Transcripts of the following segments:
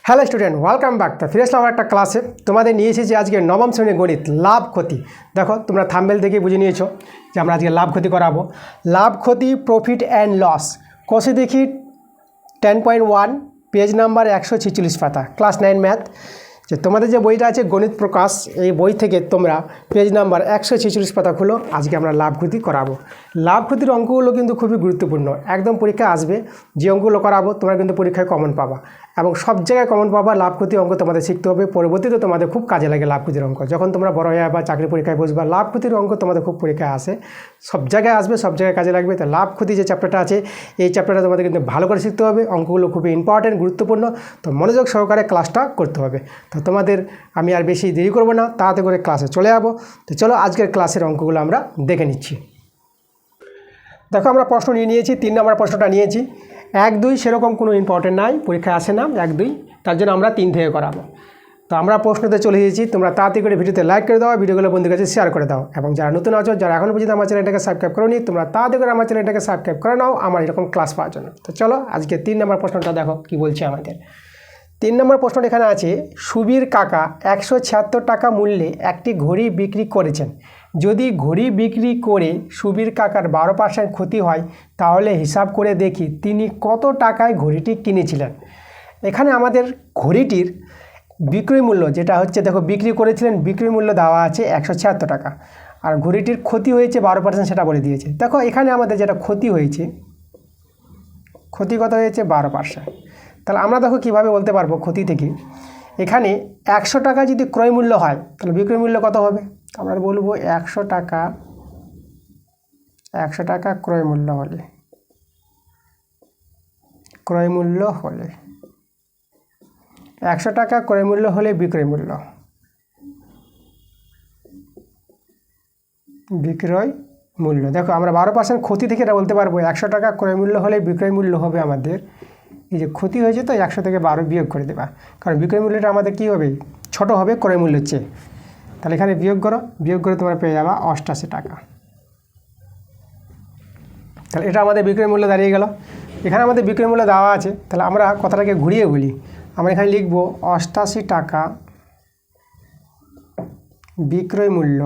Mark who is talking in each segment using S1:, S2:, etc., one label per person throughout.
S1: Hello student, welcome back. তো ফিরে আসলাম একটা ক্লাসে। তোমাদের নিয়ে এসেছি আজকে নবম শ্রেণীর গণিত, লাভ ক্ষতি। দেখো, তোমরা থাম্বনেল দেখে বুঝে নিয়েছো যে আমরা আজকে লাভ ক্ষতি করাবো। লাভ ক্ষতি, প্রফিট অ্যান্ড লস। কোষে দেখি 10.1, পেজ নাম্বার 146 পাতা, ক্লাস 9 ম্যাথ। যে তোমাদের যে বইটা আছে গণিত প্রকাশ, এই বই থেকে তোমরা পেজ নাম্বার 146 পাতা খুলো। আজকে আমরা লাভ ক্ষতি করাবো। লাভ ক্ষতির অঙ্কগুলো কিন্তু খুবই গুরুত্বপূর্ণ, একদম পরীক্ষায় আসবে। যে অঙ্কগুলো করাবো তোমরা কিন্তু পরীক্ষায় কমন পাবা, এবং সব জায়গায় কমন পাবা। লাভ ক্ষতি অঙ্ক তোমাদের শিখতে হবে, পরবর্তীতে তোমাদের খুব কাজে লাগে লাভ ক্ষতির অঙ্ক। যখন তোমরা বড় হয়ে বা চাকরি পরীক্ষায় বসবা, লাভ ক্ষতির অঙ্ক তোমাদের খুব পরীক্ষায় আসে, সব জায়গায় আসবে, সব জায়গায় কাজে লাগবে। তো লাভ ক্ষতি যে চ্যাপ্টারটা আছে, এই চ্যাপ্টারটা তোমাদের কিন্তু ভালো করে শিখতে হবে। অঙ্কগুলো খুবই ইম্পর্টেন্ট, গুরুত্বপূর্ণ। তো মনোযোগ সহকারে ক্লাসটা করতে হবে। তো তোমাদের আমি আর বেশি দেরি করবো না, তাড়াতাড়ি করে ক্লাসে চলে যাবো। তো চলো আজকের ক্লাসের অঙ্কগুলো আমরা দেখে নিচ্ছি। দেখো, আমরা প্রশ্ন নিয়েছি, 3 নম্বর প্রশ্নটা নিয়েছি। 1, 2 সেরকম কোনো ইম্পর্টেন্ট নাই, পরীক্ষায় আসে না 1, 2, তার জন্য আমরা 3 থেকে করাবো। তো আমরা প্রশ্নতে চলে এসেছি। তোমরা তাড়াতাড়ি করে ভিডিওতে লাইক করে দাও, ভিডিওগুলো বন্ধুদের কাছে শেয়ার করে দাও, এবং যারা নতুন আছো, যারা এখনও পর্যন্ত আমার চ্যানেলটাকে সাবস্ক্রাইব করোনি, তোমরা তাড়াতাড়ি করে আমার চ্যানেলটাকে সাবস্ক্রাইব করে নাও আমার এরকম ক্লাস পাওয়ার জন্য। তো চলো আজকে 3 নম্বর প্রশ্নটা দেখো কি বলছে আমাদের। 3 নম্বর প্রশ্নটা এখানে আছে, সুবীর কাকা 176 টাকা মূল্যে একটি ঘড়ি বিক্রি করেছেন। যদি ঘড়ি বিক্রি করে সুবীর কাকার 12% ক্ষতি হয়, তাহলে হিসাব করে দেখি তিনি কত টাকায় ঘড়িটি কিনেছিলেন। এখানে আমাদের ঘড়িটির বিক্রয় মূল্য যেটা হচ্ছে, দেখো বিক্রি করেছিলেন, বিক্রয় মূল্য দেওয়া আছে 176 টাকা, আর ঘড়িটির ক্ষতি হয়েছে 12%, সেটা বলে দিয়েছে। দেখো এখানে আমাদের যেটা ক্ষতি হয়েছে, ক্ষতি কত হয়েছে 12%। তাহলে আমরা দেখো কীভাবে বলতে পারবো ক্ষতি থেকে। এখানে 100 টাকা যদি ক্রয় মূল্য হয়, তাহলে বিক্রয় মূল্য কত হবে? আমরা বলবো 100 টাকা ক্রয় মূল্য হলে, ক্রয় মূল্য হলে 100 টাকা ক্রয় মূল্য হলে বিক্রয় মূল্য, বিক্রয় মূল্য। দেখো আমরা 12% ক্ষতি থেকে এটা বলতে পারবো 100 টাকা ক্রয় মূল্য হলে বিক্রয় মূল্য হবে আমাদের, এই যে ক্ষতি হয়েছে তো 100 থেকে 12 বিয়োগ করে দেবা, কারণ বিক্রয় মূল্যটা আমাদের কী হবে, ছোট হবে ক্রয় মূল্যের চেয়ে। তাহলে এখানে বিয়োগ করো, বিয়োগ করে তোমরা পেয়ে যাবা 88 টাকা। তাহলে এটা আমাদের বিক্রয় মূল্য দাঁড়িয়ে গেল। এখানে আমাদের বিক্রয় মূল্য দেওয়া আছে, তাহলে আমরা কথাটাকে ঘুরিয়ে বলি। আমরা এখানে লিখব 88 টাকা বিক্রয় মূল্য,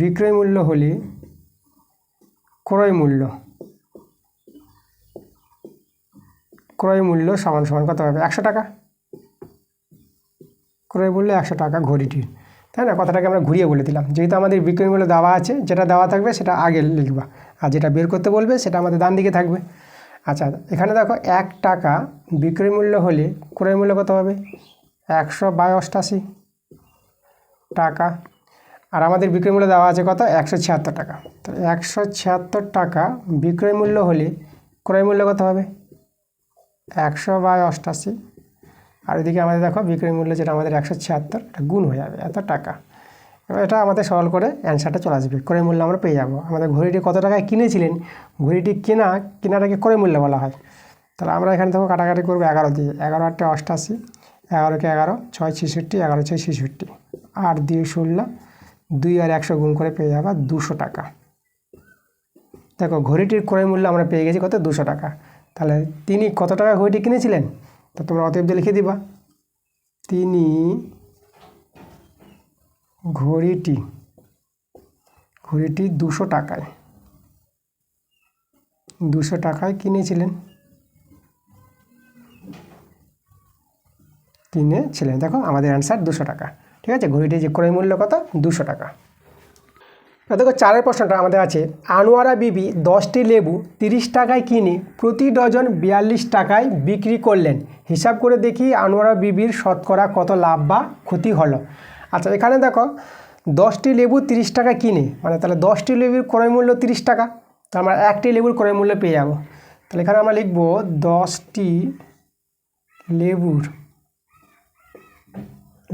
S1: বিক্রয় মূল্য হলে ক্রয় মূল্য, ক্রয় মূল্য সমান সমান কত হবে 100 টাকা। ক্রয় মূল্য 100 টাকা ঘড়িটির, তাই না? কথাটাকে আমরা ঘুরিয়ে বলে দিলাম, যেহেতু আমাদের বিক্রয় মূল্য দেওয়া আছে, যেটা দেওয়া থাকবে সেটা আগে লিখবা, আর যেটা বের করতে বলবে সেটা আমাদের ডান দিকে থাকবে। আচ্ছা, এখানে দেখো 1 টাকা বিক্রয় মূল্য হলে ক্রয় মূল্য কত হবে 100/88 টাকা, আর আমাদের বিক্রয় মূল্য দেওয়া আছে কত 176 টাকা। তো 176 টাকা বিক্রয় মূল্য হলে ক্রয় মূল্য কত হবে 100/88, আর এদিকে আমাদের দেখো বিক্রয় মূল্য যেটা আমাদের 176, এটা গুণ হয়ে যাবে এত টাকা। এবার এটা আমাদের সরল করে অ্যান্সারটা চলে আসবে, ক্রয় মূল্য আমরা পেয়ে যাবো। আমাদের ঘড়িটি কত টাকায় কিনেছিলেন, ঘড়িটি কেনাটাকে ক্রয় মূল্য বলা হয়। তাহলে আমরা এখানে দেখো কাটাকাটি করবো 11 দিয়ে, 11 × 8 = 88, 11 কে 11, 6 × 66, 11 × 6 = 66, 8 দিয়ে 16, 2 আর 100 গুণ করে পেয়ে যাবা 200 টাকা। দেখো ঘড়িটির ক্রয় মূল্য আমরা পেয়ে গেছি কত 200 টাকা। তাহলে তিনি কত টাকা ঘড়িটি কিনেছিলেন, তো তোমরা অতএব দিয়ে লিখে দিবা, তিনি ঘড়িটি 200 টাকায় কিনেছিলেন। দেখো আমাদের অ্যান্সার 200 টাকা। ঠিক আছে, ঘড়িটির যে ক্রয় মূল্য কত 200 টাকা। দেখো 4 প্রশ্নটা আমাদের আছে, আনোয়ারা বিবি 10টি লেবু 30 টাকায় কিনে প্রতি ডজন 42 টাকায় বিক্রি করলেন। হিসাব করে দেখি আনোয়ারা বিবির শতকরা কত লাভ বা ক্ষতি হলো। আচ্ছা, এখানে দেখো 10টি লেবু 30 টাকা কিনে, মানে তাহলে 10টি লেবুর ক্রয় মূল্য 30 টাকা, তো আমরা 1টি লেবুর ক্রয় মূল্য পেয়ে যাব। তাহলে এখানে আমরা লিখব 10টি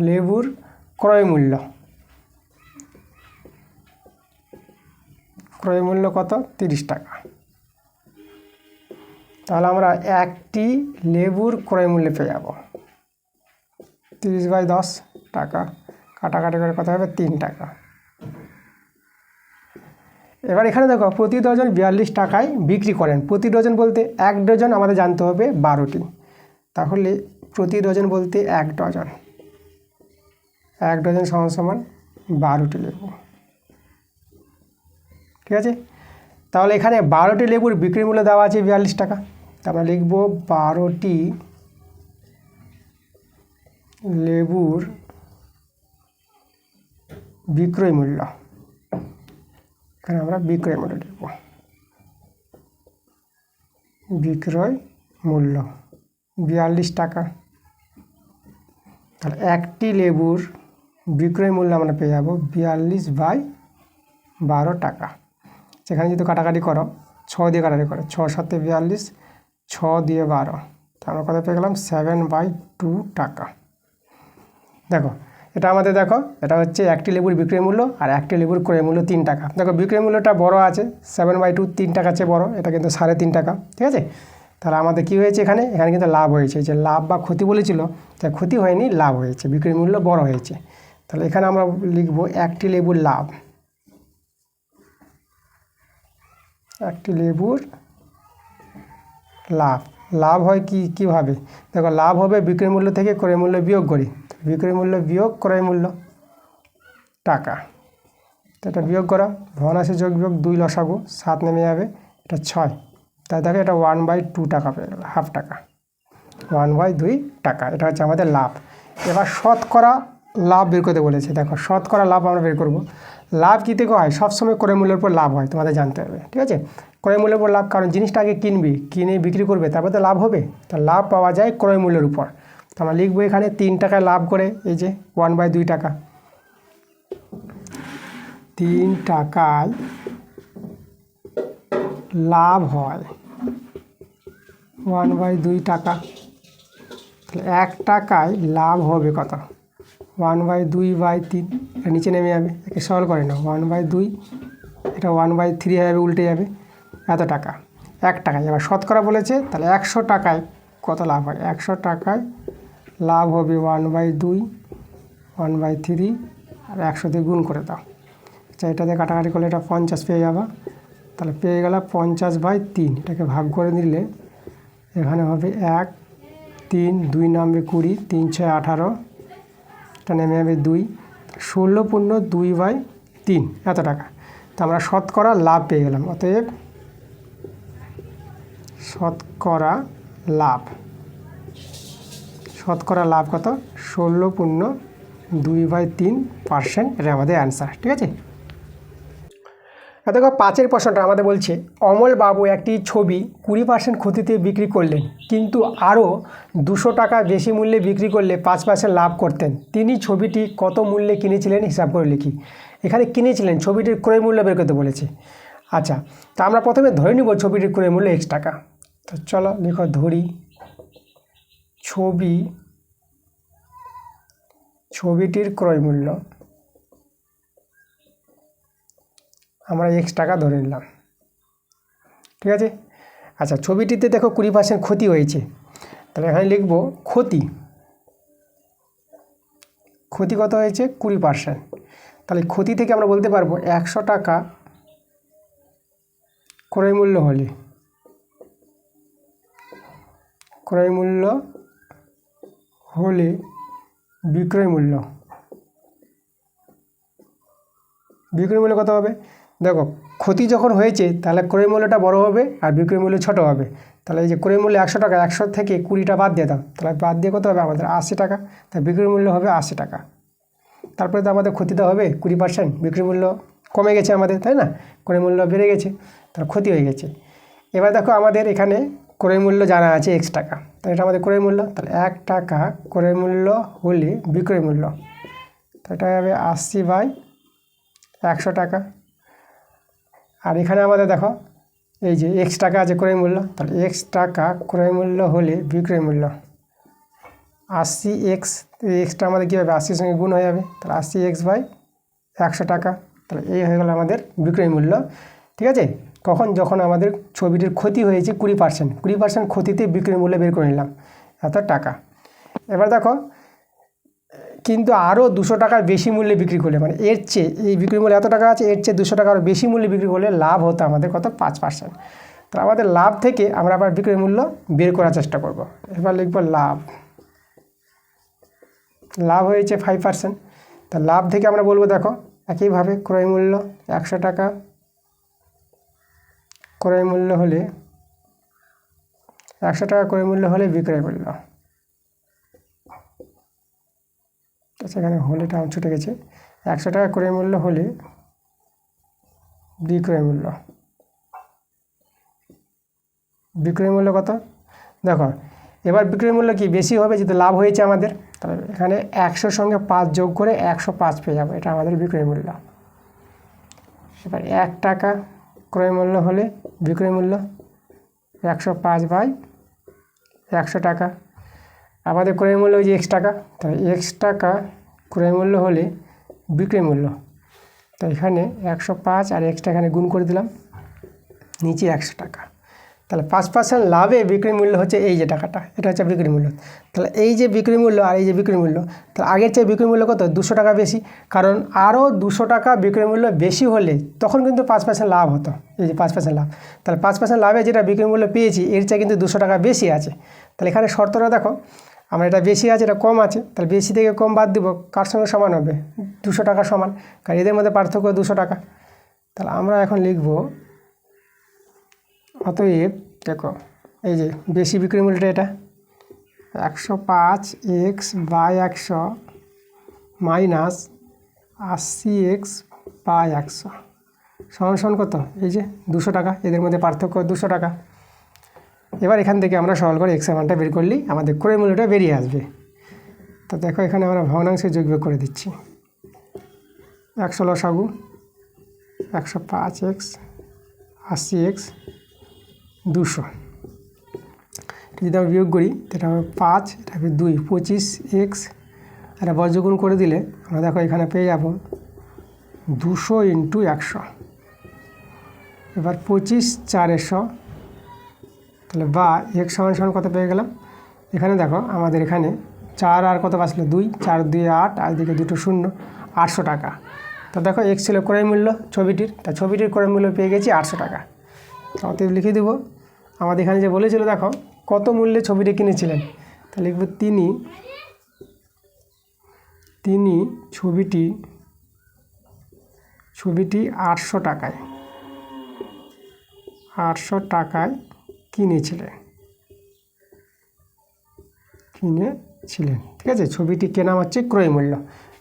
S1: লেবুর ক্রয় মূল্য, ক্রয় মূল্য কত 30 টাকা। তাহলে আমরা 1টি লেবুর ক্রয় মূল্য পেয়ে যাব 30/10 টাকা, কাটাকাটি করে কত হবে 3 টাকা। এবার এখানে দেখো প্রতি ডজন 42 টাকায় বিক্রি করেন। প্রতি ডজন বলতে 1 ডজন আমাদের জানতে হবে 12টি, তাহলে প্রতি ডজন বলতে 1 ডজন, 1 ডজন সমান সমান 12টি লেবু। ঠিক আছে, তাহলে এখানে 12টি লেবুর বিক্রি মূল্য দেওয়া আছে 42 টাকা, তা আমরা লিখব 12টি লেবুর বিক্রয় মূল্য। এখানে আমরা বিক্রয় মূল্য লিখব, বিক্রয় মূল্য 42 টাকা। তাহলে একটি লেবুর বিক্রয় মূল্য আমরা পেয়ে যাব 42/12 টাকা। সেখানে যদি কাটাকাটি করো 6 দিয়ে কাটাকাটি করো, 6 7 42, 6 দিয়ে 12, তা আমরা কত পেয়ে গেলাম 7/2 টাকা। দেখো এটা আমাদের, দেখো এটা হচ্ছে একটি লেবুর বিক্রয় মূল্য আর একটি লেবুর ক্রয় মূল্য 3 টাকা। দেখো বিক্রয় মূল্যটা বড় আছে 7/2, 3 টাকার চেয়ে বড়, এটা কিন্তু 3.5 টাকা। ঠিক আছে, তাহলে আমাদের কী হয়েছে এখানে কিন্তু লাভ হয়েছে। যে লাভ বা ক্ষতি বলেছিল, তাই ক্ষতি হয়নি, লাভ হয়েছে, বিক্রয় মূল্য বড় হয়েছে। তাহলে এখানে আমরা লিখব একটি লেবুর লাভ, একটি লেবুর লাভ। লাভ হয় কীভাবে? দেখো লাভ হবে বিক্রয় মূল্য থেকে ক্রয় মূল্য বিয়োগ করি, বিক্রয় মূল্য বিয়োগ ক্রয় মূল্য টাকা, তো এটা বিয়োগ করা, ভগ্নাংশে যোগ বিয়োগ 2 লসাগু, 7 নেমে যাবে, এটা 6, তাই দেখো এটা 1/2 টাকা পেয়ে গেল, হাফ টাকা, 1/2 টাকা। এটা হচ্ছে আমাদের লাভ। এবার শতকরা লাভ বের করতে বলেছে। দেখো শতকরা লাভ আমরা বের করব। লাভ কী থেকে হয়? সবসময় ক্রয় মূল্যের উপর লাভ হয়, তোমাদের জানতে হবে। ঠিক আছে, ক্রয় মূল্যের উপর লাভ, কারণ জিনিসটা আগে কিনবি, কিনে বিক্রি করবে, তারপর তো লাভ হবে। তা লাভ পাওয়া যায় ক্রয় মূল্যের উপর। তো আমরা লিখবো এখানে 3 টাকায় লাভ করে, এই যে 1/2 টাকা, 3 টাকায় লাভ হয় 1/2 টাকা। 1 টাকায় লাভ হবে কত? 1/2/3, এটা নিচে নেমে যাবে, একে সরল করে নাও, 1/2, এটা 1/3 হয়ে যাবে, উল্টে যাবে, এত টাকা 1 টাকায়। এবার শতকরা বলেছে, তাহলে 100 টাকায় কত লাভ হয়? 100 টাকায় লাভ হবে 1/2, 1/3, আর 100 দিয়ে গুণ করে দাও। আচ্ছা, এটা দিয়ে কাটাকাটি করলে এটা 50 পেয়ে যাবা, তাহলে পেয়ে গেল 50/3। এটাকে ভাগ করে নিলে এখানে হবে 1, 3, 2 নামবে 20, 3 6 18, এটা নেমে যাবে 2, 16/2/3, এত টাকা। তো আমরা শতকরা লাভ পেয়ে গেলাম। অতএব শতকরা লাভ, শতকরা লাভ কত? 16.2/3%, এটা আমাদের অ্যান্সার। ঠিক আছে, দেখো 5-এর প্রশ্নটা আমাদের বলছে অমলবাবু একটি ছবি 20% ক্ষতিতে বিক্রি করলেন, কিন্তু আরও 200 টাকা বেশি মূল্যে বিক্রি করলে 5% লাভ করতেন। তিনি ছবিটি কত মূল্যে কিনেছিলেন হিসাব করে লিখি। এখানে কিনেছিলেন, ছবিটির ক্রয় মূল্য বের করতে বলেছে। আচ্ছা, তা আমরা প্রথমে ধরে নিব ছবিটির ক্রয় মূল্য X টাকা। তো চলো লিখো, ধরি ছবিটির ক্রয় মূল্য আমরা X টাকা ধরে নিলাম। ঠিক আছে, আচ্ছা ছবিটিতে দেখো 20% ক্ষতি হয়েছে, তাহলে এখানে লিখব ক্ষতি কত হয়েছে? 20%। তাহলে ক্ষতি থেকে আমরা বলতে পারবো 100 টাকা ক্রয় মূল্য হলে, বিক্রয় মূল্য কত হবে? দেখো ক্ষতি যখন হয়েছে তাহলে ক্রয় মূল্যটা বড় হবে আর বিক্রয় মূল্য ছোট হবে। তাহলে এই যে ক্রয় মূল্য 100 টাকা, 100 থেকে 20টা বাদ দিয়ে দাও, তাহলে বাদ দিয়ে কত হবে আমাদের? 80 টাকা। তাই বিক্রয় মূল্য হবে 80 টাকা। তারপরে তো আমাদের ক্ষতিটা হবে 20%, বিক্রয় মূল্য কমে গেছে আমাদের, তাই না? ক্রয় মূল্য বেড়ে গেছে, তাহলে ক্ষতি হয়ে গেছে। এবার দেখো আমাদের এখানে ক্রয় মূল্য জানা আছে X টাকা, তাহলে এটা আমাদের ক্রয় মূল্য। তাহলে 1 টাকা ক্রয় মূল্য হলে বিক্রয় মূল্য, তো এটা হবে 80/100 টাকা। আর এখানে আমাদের দেখো এই যে X টাকা আছে ক্রয় মূল্য, তাহলে X টাকা ক্রয় মূল্য হলে বিক্রয় মূল্য 80x, এক্সটা আমাদের কী হবে? 80-র সঙ্গে গুণ হয়ে যাবে, তাহলে 80x/100 টাকা। তাহলে এই হয়ে গেল আমাদের বিক্রয় মূল্য। ঠিক আছে, কখন? যখন আমাদের ছবিটির ক্ষতি হয়েছে 20% ক্ষতিতে বিক্রয় মূল্য বের করে নিলাম, এত টাকা। এবার দেখো কিন্তু আরও 200 টাকার বেশি মূল্যে বিক্রি করলে, মানে এর চেয়ে এই বিক্রি মূল্য এত টাকা আছে, এর চেয়ে 200 টাকার বেশি মূল্যে বিক্রি করলে লাভ হতো আমাদের কত 5%। তো আমাদের লাভ থেকে আমরা আবার বিক্রয় মূল্য বের করার চেষ্টা করব। এবার লিখব লাভ, লাভ হয়েছে 5%। তা লাভ থেকে আমরা বলবো দেখো একইভাবে ক্রয় মূল্য 100 টাকা, ক্রয় মূল্য হলে 100 টাকা ক্রয় মূল্য হলে বিক্রয় মূল্য, সেখানে হলেটা ছুটে গেছে, 100 টাকা ক্রয় মূল্য হলে বিক্রয় মূল্য, বিক্রয় মূল্য কত দেখো। এবার বিক্রয় মূল্য কি বেশি হবে, যেহেতু লাভ হয়েছে আমাদের, তাহলে এখানে 100 সঙ্গে 5 যোগ করে 105 পেয়ে যাবো, এটা আমাদের বিক্রয় মূল্য। এবার 1 টাকা ক্রয় মূল্য হলে বিক্রয় মূল্য 105/100 টাকা। আমাদের ক্রয় মূল্য ওই যে X টাকা, তাহলে X টাকা ক্রয় মূল্য হলে বিক্রয় মূল্য, তো এখানে 105 আর X টাকা এখানে গুণ করে দিলাম, নিচে 100 টাকা। তাহলে 5% লাভে বিক্রয় মূল্য হচ্ছে এই যে টাকাটা, এটা হচ্ছে বিক্রয় মূল্য। তাহলে এই যে বিক্রয় মূল্য আর এই যে বিক্রয় মূল্য, তাহলে আগের চেয়ে বিক্রয় মূল্য কত 200 টাকা বেশি, কারণ আরও 200 টাকা বিক্রয় মূল্য বেশি হলে তখন কিন্তু 5% লাভ হতো, এই যে 5% লাভ। তাহলে 5% লাভে যেটা বিক্রয় মূল্য পেয়েছি এর চেয়ে কিন্তু 200 টাকা বেশি আছে। তাহলে এখানে শর্তটা দেখো, আমরা এটা বেশি আছে এটা কম আছে, তাহলে বেশি থেকে কম বাদ দিব, কার সঙ্গে সমান হবে 200 টাকা সমান, কারণ এদের মধ্যে পার্থক্য 200 টাকা। তাহলে আমরা এখন লিখব অতএব দেখো এই যে বেশি বিক্রয় মূল্যটা এটা 105x/100 মাইনাস 80x/100 সমান কত, এই যে 200 টাকা, এদের মধ্যে পার্থক্য 200 টাকা। এবার এখান থেকে আমরা সরল করে এক্স মানটা বের করলেই আমাদের ক্রয় মূল্যটা বেরিয়ে আসবে। তো দেখো এখানে আমরা ভগ্নাংশে যোগ বিয়োগ করে দিচ্ছি, 100 লসাগু 105x 80x 200, যদি আমরা বিয়োগ করি এটা হবে 5, এটা হবে 2, 25x, এটা বর্গগুণ করে দিলে আমরা দেখো এখানে পেয়ে যাব 200 × 100, এবার 25 4 100, তাহলে বা x সমান কত পেয়ে গেলাম, এখানে দেখো আমাদের এখানে 4 আর কত বাঁচলো 2, 4 2 8, আর দিকে দুটো 0, 800 টাকা। তো দেখো x ছিল ক্রয় মূল্য ছবিটির, তা ছবিটির ক্রয় মূল্য পেয়ে গেছি 800 টাকা। অতএব লিখে দেবো আমাদের এখানে যে বলেছিল দেখো কত মূল্যে ছবিটি কিনেছিলেন, তাহলে লিখব তিনি ছবিটি 800 টাকায় কিনেছিলেন, ঠিক আছে। ছবিটি কেনা হচ্ছে ক্রয় মূল্য,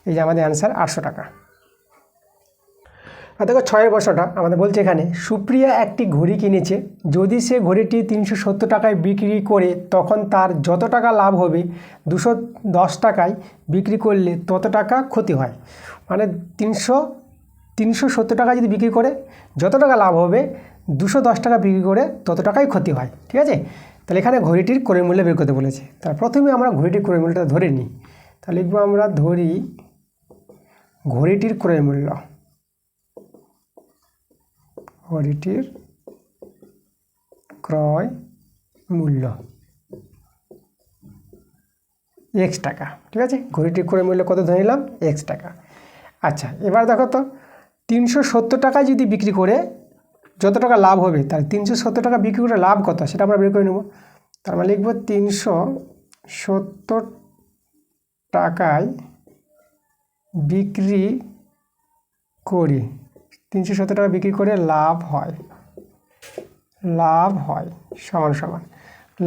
S1: এই যে আমাদের অ্যান্সার 800 টাকা। আর দেখো 6 প্রশ্নটা আমাদের বলছে এখানে সুপ্রিয়া একটি ঘড়ি কিনেছে, যদি সে ঘড়িটি 370 টাকায় বিক্রি করে তখন তার যত টাকা লাভ হবে 210 টাকায় বিক্রি করলে তত টাকা ক্ষতি হয়। মানে 370 টাকা যদি বিক্রি করে যত টাকা লাভ হবে 210 টাকা বিক্রি করে তত টাকাই ক্ষতি হয়, ঠিক আছে। তাহলে এখানে ঘড়িটির ক্রয় মূল্য বের করতে বলেছে। তাহলে প্রথমে আমরা ঘড়িটির ক্রয় মূল্যটা ধরে নিই, তাহলে লিখব আমরা ধরি ঘড়িটির ক্রয় মূল্য, ঘড়িটির ক্রয় মূল্য x টাকা, ঠিক আছে। ঘড়িটির ক্রয় মূল্য কত ধরে নিলাম x টাকা। আচ্ছা এবার দেখো তো 370 টাকায় যদি বিক্রি করে যত টাকা লাভ হবে, তাহলে 370 টাকা বিক্রি করে লাভ কত সেটা আমরা বের করে নেব। তার মানে লিখব 370 টাকায় বিক্রি করে 370 টাকা বিক্রি করে লাভ হয় সমান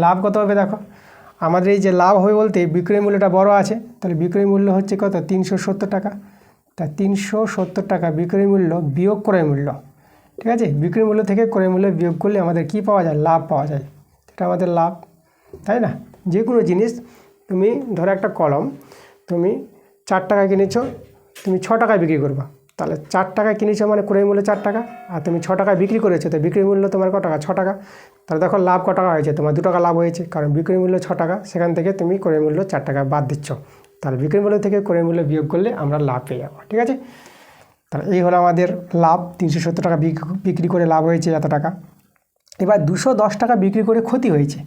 S1: লাভ কত হবে দেখো, আমাদের এই যে লাভ হবে বলতে বিক্রয় মূল্যটা বড় আছে, তাহলে বিক্রয় মূল্য হচ্ছে কত 370 টাকা। তা 370 টাকা বিক্রয় মূল্য বিয়োগ ক্রয় মূল্য, ঠিক আছে। বিক্রয় মূল্য থেকে ক্রয় মূল্য বিয়োগ করলে আমাদের কি পাওয়া যায়, লাভ পাওয়া যায়, এটা আমাদের লাভ, তাই না। যে কোনো জিনিস তুমি ধরো একটা কলম তুমি 4 টাকায় কিনেছো, তুমি 6 টাকায় বিক্রি করবা, তাহলে 4 টাকায় কিনেছো মানে ক্রয় মূল্য 4 টাকা, আর তুমি 6 টাকায় বিক্রি করেছো, তো বিক্রয় মূল্য তোমার কত টাকা 6 টাকা। তাহলে দেখো লাভ কত টাকা হয়েছে, তোমার 2 টাকা লাভ হয়েছে, কারণ বিক্রয় মূল্য 6 টাকা, সেখান থেকে তুমি ক্রয় মূল্য 4 টাকা বাদ দিচ্ছ, তাহলে বিক্রয় মূল্য থেকে ক্রয় মূল্য বিয়োগ করলে আমরা লাভ পেয়ে যাবো, ঠিক আছে। তাহলে এই হলো আমাদের লাভ, 370 টাকা বিক্রি করে লাভ হয়েছে এত টাকা। এবার 210 টাকা বিক্রি করে ক্ষতি হয়েছে,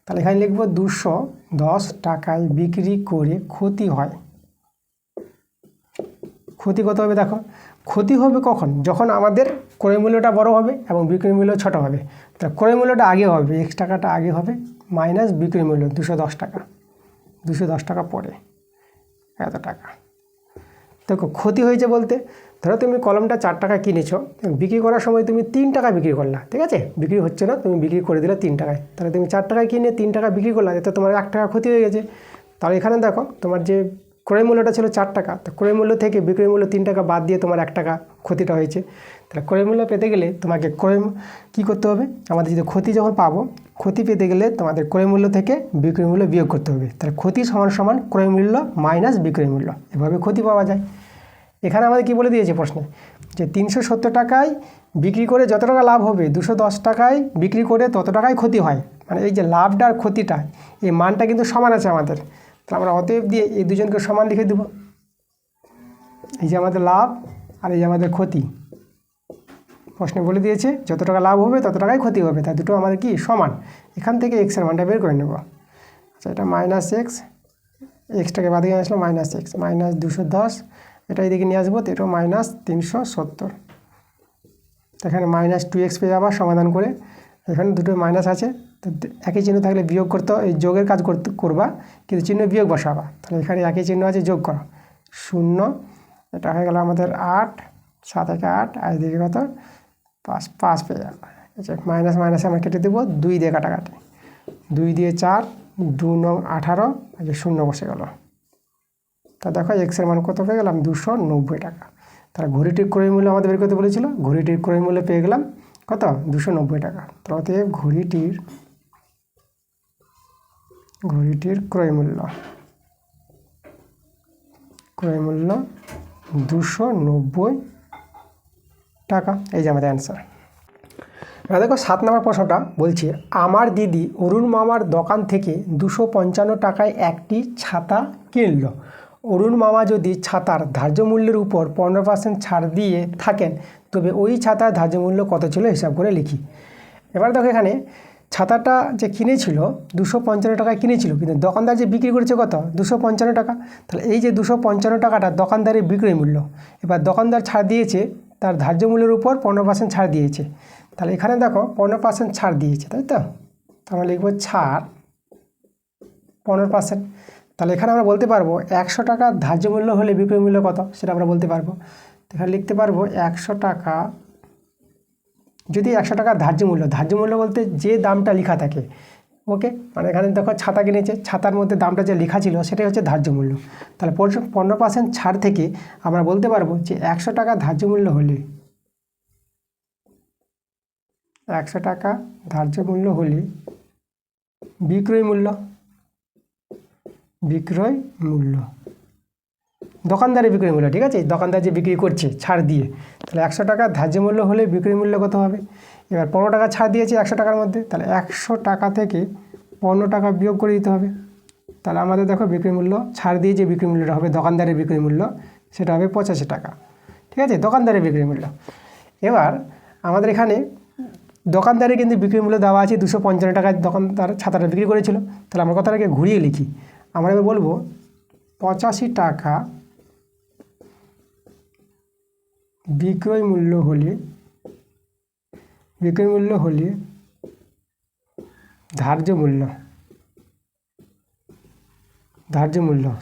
S1: তাহলে এখানে লিখব 210 টাকায় বিক্রি করে ক্ষতি হয়, ক্ষতি কত হবে দেখো, ক্ষতি হবে কখন, যখন আমাদের ক্রয় মূল্যটা বড় হবে এবং বিক্রয় মূল্য ছোটো হবে। তাহলে ক্রয় মূল্যটা আগে হবে, এক্স টাকাটা আগে হবে মাইনাস বিক্রয় মূল্য 210 টাকা, 210 টাকা পরে এত টাকা। দেখো ক্ষতি হয়েছে বলতে, ধরো তুমি কলমটা 4 টাকা কিনেছো, বিক্রি করার সময় তুমি 3 টাকা বিক্রি করলা, ঠিক আছে, বিক্রি হচ্ছে না, তুমি বিক্রি করে দিলে 3 টাকায়, তাহলে তুমি 4 টাকায় কিনে 3 টাকা বিক্রি করলা, এতে তোমার 1 টাকা ক্ষতি হয়ে গেছে। তাহলে এখানে দেখো তোমার যে ক্রয় মূল্যটা ছিল 4 টাকা, তো ক্রয় মূল্য থেকে বিক্রয় মূল্য 3 টাকা বাদ দিয়ে তোমার 1 টাকা ক্ষতিটা হয়েছে। তাহলে ক্রয় মূল্য পেতে গেলে তোমাকে কী করতে হবে, আমাদের যদি ক্ষতি যখন পাবো, ক্ষতি পেতে গেলে তোমাদের ক্রয় মূল্য থেকে বিক্রয় মূল্য বিয়োগ করতে হবে। তাহলে ক্ষতি সমান সমান ক্রয় মূল্য মাইনাস বিক্রয় মূল্য, এভাবে ক্ষতি পাওয়া যায়। এখানে আমাদের কী বলে দিয়েছে প্রশ্নে, যে 370 টাকায় বিক্রি করে যত টাকা লাভ হবে 210 টাকায় বিক্রি করে তত টাকায় ক্ষতি হয়, মানে এই যে লাভটা আর ক্ষতিটা এই মানটা কিন্তু সমান আছে আমাদের। তাহলে আমরা অতএব দিয়ে এই দুজনকে সমান লিখে দেব, এই যে আমাদের লাভ আর এই যে আমাদের ক্ষতি। প্রশ্নে বলে দিয়েছে যত টাকা লাভ হবে তত টাকায় ক্ষতি হবে, তাই দুটো আমাদের কি সমান। এখান থেকে এক্সের মানটা বের করে নেব। আচ্ছা, এটা মাইনাস এক্স, এক্সটাকে বাদ দিয়ে আসলো মাইনাস এক্স, মাইনাস 210, এটা এদিকে নিয়ে আসবো, তো এটা মাইনাস 370। এখানে মাইনাস 2x পেয়ে যাবার সমাধান করে, এখানে দুটো মাইনাস আছে, তো একই চিহ্ন থাকলে বিয়োগ করতে, এই যোগের কাজ করবা, কিন্তু চিহ্ন বিয়োগ বসাবা। তাহলে এখানে একই চিহ্ন আছে, যোগ করো 0, এটা হয়ে গেল আমাদের 8, 7 থেকে 8, আর এদিকে কত 5 পেয়ে যাবো। আচ্ছা, মাইনাস মাইনাসে আমরা কেটে দেবো, 2 দিয়ে কাটাকাটি, 2 দিয়ে 4, 2 9 18, আর 0 বসে গেল। তা দেখো এক্সের মান কত পেয়ে গেলাম, 290 টাকা। তাহলে ঘড়িটির ক্রয় মূল্য আমাদের বের করতে বলেছিল, ঘড়িটির ক্রয় মূল্য পেয়ে গেলাম কত, 290 টাকা। তো অতএব ঘড়িটির ক্রয় মূল্য 290 টাকা, এই যে আমাদের অ্যান্সার। এবার দেখো 7 নম্বর প্রশ্নটা বলছে, আমার দিদি অরুণ মামার দোকান থেকে 255 টাকায় একটি ছাতা কিনল। অরুণ মামা যদি ছাতার ধার্য মূল্যের উপর 15% ছাড় দিয়ে থাকেন, তবে ওই ছাতার ধার্য মূল্য কত ছিল হিসাব করে লিখি। এবার দেখো এখানে ছাতাটা যে কিনেছিল 255 টাকায় কিনেছিল, কিন্তু দোকানদার যে বিক্রি করেছে কত, 255 টাকা। তাহলে এই যে 255 টাকাটা দোকানদারের বিক্রয় মূল্য, এবার দোকানদার ছাড় দিয়েছে তার ধার্য মূল্যের উপর 15% ছাড় দিয়েছে। তাহলে এখানে দেখো 15% ছাড় দিয়েছে, তাই তো, আমরা লিখব ছাড় 15%। তাহলে এখানে আমরা বলতে পারবো 100 টাকা ধার্য মূল্য হলে বিক্রয় মূল্য কত, সেটা আমরা বলতে পারবো। এখানে লিখতে পারবো 100 টাকা, যদি 100 টাকা ধার্য মূল্য বলতে যে দামটা লেখা থাকে, ওকে, মানে এখানে দেখো ছাতা কিনেছে, ছাতার মধ্যে দামটা যে লেখা ছিল সেটাই হচ্ছে ধার্য মূল্য। তাহলে 15% ছাড় থেকে আমরা বলতে পারবো যে 100 টাকা ধার্য মূল্য হলে, 100 টাকা ধার্য মূল্য হলে বিক্রয় মূল্য দোকানদারের বিক্রয় মূল্য, ঠিক আছে, দোকানদার যে বিক্রি করছে ছাড় দিয়ে, তাহলে 100 টাকা ধার্য মূল্য হলে বিক্রয় মূল্য কত হবে। এবার 15 টাকা ছাড় দিয়েছে 100 টাকার মধ্যে, তাহলে 100 টাকা থেকে 15 টাকা বিয়োগ করে দিতে হবে। তাহলে আমাদের দেখো বিক্রয় মূল্য ছাড় দিয়ে যে বিক্রয় মূল্যটা হবে দোকানদারের বিক্রয় মূল্য, সেটা হবে 85 টাকা, ঠিক আছে, দোকানদারের বিক্রয় মূল্য। এবার আমাদের এখানে দোকানদারে কিন্তু বিক্রয় মূল্য দেওয়া আছে 255 টাকায় দোকানদার ছাতাটা বিক্রি করেছিল। তাহলে আমরা কথাটাকে ঘুরিয়ে লিখি, আমরা এবার বলবো 85 টাকা বিক্রয় মূল্য হলে ধার্য মূল্য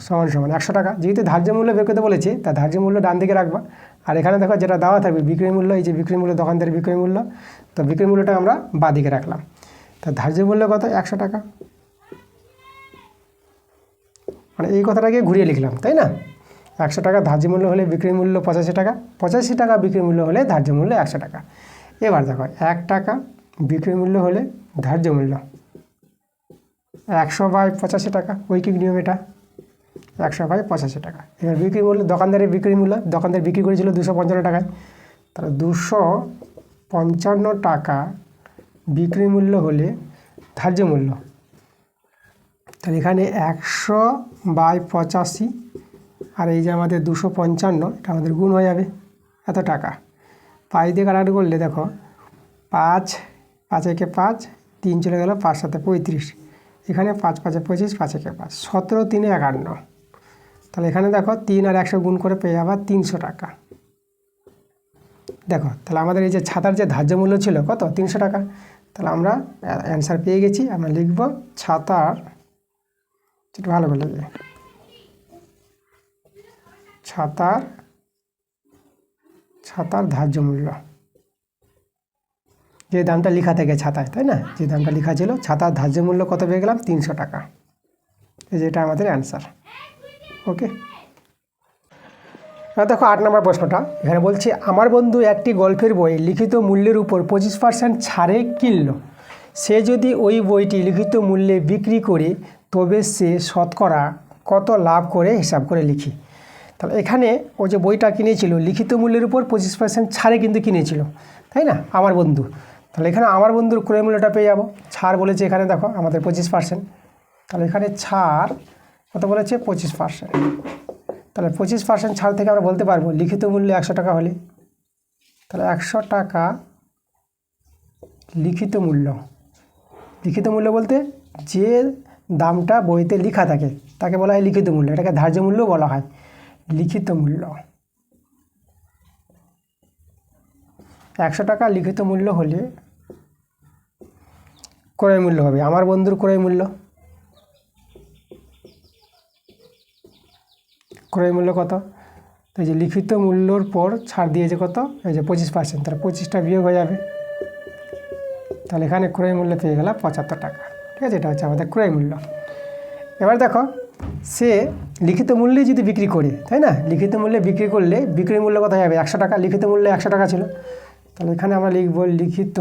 S1: সমান 100 টাকা। যেহেতু ধার্য মূল্য বের করতে বলেছে, তা ধার্য মূল্য ডান দিকে রাখবা, আর এখানে দেখো যেটা দেওয়া থাকবে বিক্রয় মূল্য, এই যে বিক্রয় মূল্য দোকানদারের বিক্রয় মূল্য, তো বিক্রয় মূল্যটা আমরা বাঁ দিকে রাখলাম। তা ধার্য মূল্য কত, 100 টাকা, মানে এই কথাটাকে ঘুরিয়ে লিখলাম, তাই না। 100 টাকা ধার্য মূল্য হলে বিক্রয় মূল্য 85 টাকা, 85 টাকা বিক্রয় মূল্য হলে ধার্য মূল্য 100 টাকা। এবার দেখো 1 টাকা বিক্রয় মূল্য হলে ধার্য মূল্য 100/85 টাকা, ঐকিক নিয়ম এটা, 100/85 টাকা। এবার বিক্রয় মূল্য দোকানদারের বিক্রয় মূল্য, দোকানদার বিক্রি করেছিল 255 টাকায়, তাহলে 255 টাকা বিক্রয় মূল্য হলে ধার্য মূল্য, তাহলে এখানে 100/85, আর এই যে আমাদের 255, এটা আমাদের গুণ হয়ে যাবে এত টাকা। 5 দিয়ে কাটাকাটি করলে দেখো 5, 5 একে 5, 3 চলে গেল, 5 7 35, এখানে 5 5 25, 5 একে 5, 17 3 51, তাহলে এখানে দেখো 3 আর 100 গুণ করে পেয়ে যাবা 300 টাকা। দেখো তাহলে আমাদের এই যে ছাতার যে ধার্য মূল্য ছিল কত 300 টাকা। তাহলে আমরা অ্যান্সার পেয়ে গেছি। আমরা লিখব ছাতার, একটু ভালো করে লিখবে, ছাতার ধার্য মূল্য, যে দামটা লেখা থাকে ছাতায়, তাই না, যে দামটা লেখা ছিল ছাতার ধার্য মূল্য কত পেয়ে গেলাম 300 টাকা। এই যে এটা আমাদের অ্যান্সার। ওকে, এবার দেখো 8 নম্বর প্রশ্নটা। এখানে বলছে আমার বন্ধু একটি গল্পের বই লিখিত মূল্যের উপর 25% ছাড়ে কিনল। সে যদি ওই বইটি লিখিত মূল্যে বিক্রি করে তবে সে শতকরা কত লাভ করে হিসাব করে লিখি। তাহলে এখানে ও যে বইটা কিনেছিল লিখিত মূল্যের উপর 25% ছাড়ে কিন্তু কিনেছিল, তাই না, আমার বন্ধু। তাহলে এখানে আমার বন্ধুর ক্রয় মূল্যটা পেয়ে যাবো। ছাড় বলেছে এখানে দেখো আমাদের 25%, তাহলে এখানে ছাড় কত বলেছে 25%। তাহলে 25% ছাড় থেকে আমরা বলতে পারবো লিখিত মূল্য 100 টাকা হলে, তাহলে 100 টাকা লিখিত মূল্য বলতে যে দামটা বইতে লেখা থাকে তাকে বলা হয় লিখিত মূল্য, এটাকে ধার্য মূল্য বলা হয়। লিখিত মূল্য 100 টাকা লিখিত মূল্য হলে ক্রয় মূল্য হবে আমার বন্ধুর ক্রয় মূল্য কত, এই যে লিখিত মূল্যর পর ছাড় দিয়েছে কত, এই যে 25%, তাহলে 25টা বিয়োগ হয়ে যাবে। তাহলে এখানে ক্রয় মূল্য পেয়ে গেল 75 টাকা। ঠিক আছে, এটা হচ্ছে আমাদের ক্রয় মূল্য। এবার দেখো সে লিখিত মূল্যে যদি বিক্রি করে, তাই না, লিখিত মূল্যে বিক্রি করলে বিক্রয় মূল্য কত যাবে 100 টাকা, লিখিত মূল্য 100 টাকা ছিল। তাহলে এখানে আমরা লিখব লিখিত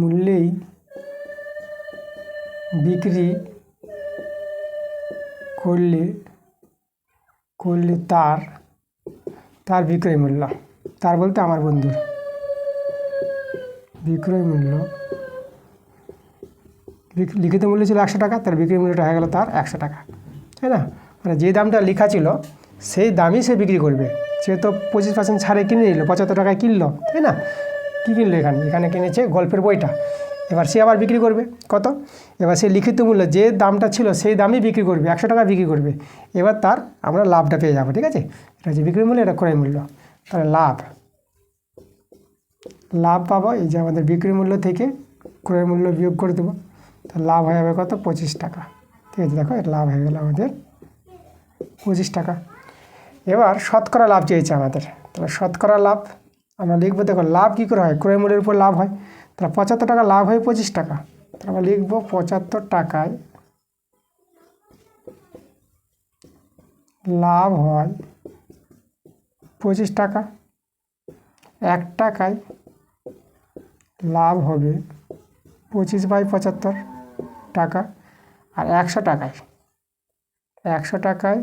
S1: মূল্যেই বিক্রি করলে তার বিক্রয় মূল্য, তার বলতে আমার বন্ধুর বিক্রয় মূল্য, লিখিত মূল্য ছিল 100 টাকা, তার বিক্রয় মূল্যটা হয়ে গেল তার 100 টাকা, তাই না। মানে যে দামটা লেখা ছিল সেই দামই সে বিক্রি করবে। সে তো 25% ছাড়ে কিনে নিল, 75 টাকায় কিনলো, তাই না। কী কিনলো এখানে কিনেছে গল্পের বইটা। এবার সে আবার বিক্রি করবে কত, এবার সে লিখিত মূল্য যে দামটা ছিল সেই দামই বিক্রি করবে, 100 টাকা বিক্রি করবে। এবার তার আমরা লাভটা পেয়ে যাবো। ঠিক আছে, এটা যে বিক্রয় মূল্য, এটা ক্রয় মূল্য। তাহলে লাভ পাবো, এই যে আমাদের বিক্রয় মূল্য থেকে ক্রয় মূল্য বিয়োগ করে দেবো, তাহলে লাভ হয়ে যাবে কত 25 টাকা। ঠিক আছে, দেখো এটা লাভ হয়ে গেল আমাদের 25 টাকা। এবার শতকরা লাভ চেয়েছে আমাদের, তাহলে শতকরা লাভ আমরা লিখবো। দেখো লাভ কী করে হয়, ক্রয় মূল্যের উপর লাভ হয়। তাহলে 75 টাকা লাভ হয় 25 টাকা, তাহলে আমরা লিখবো 75 টাকায় লাভ হয় 25 টাকা। 1 টাকায় লাভ হবে 25/75 টাকা। আর 100 টাকায়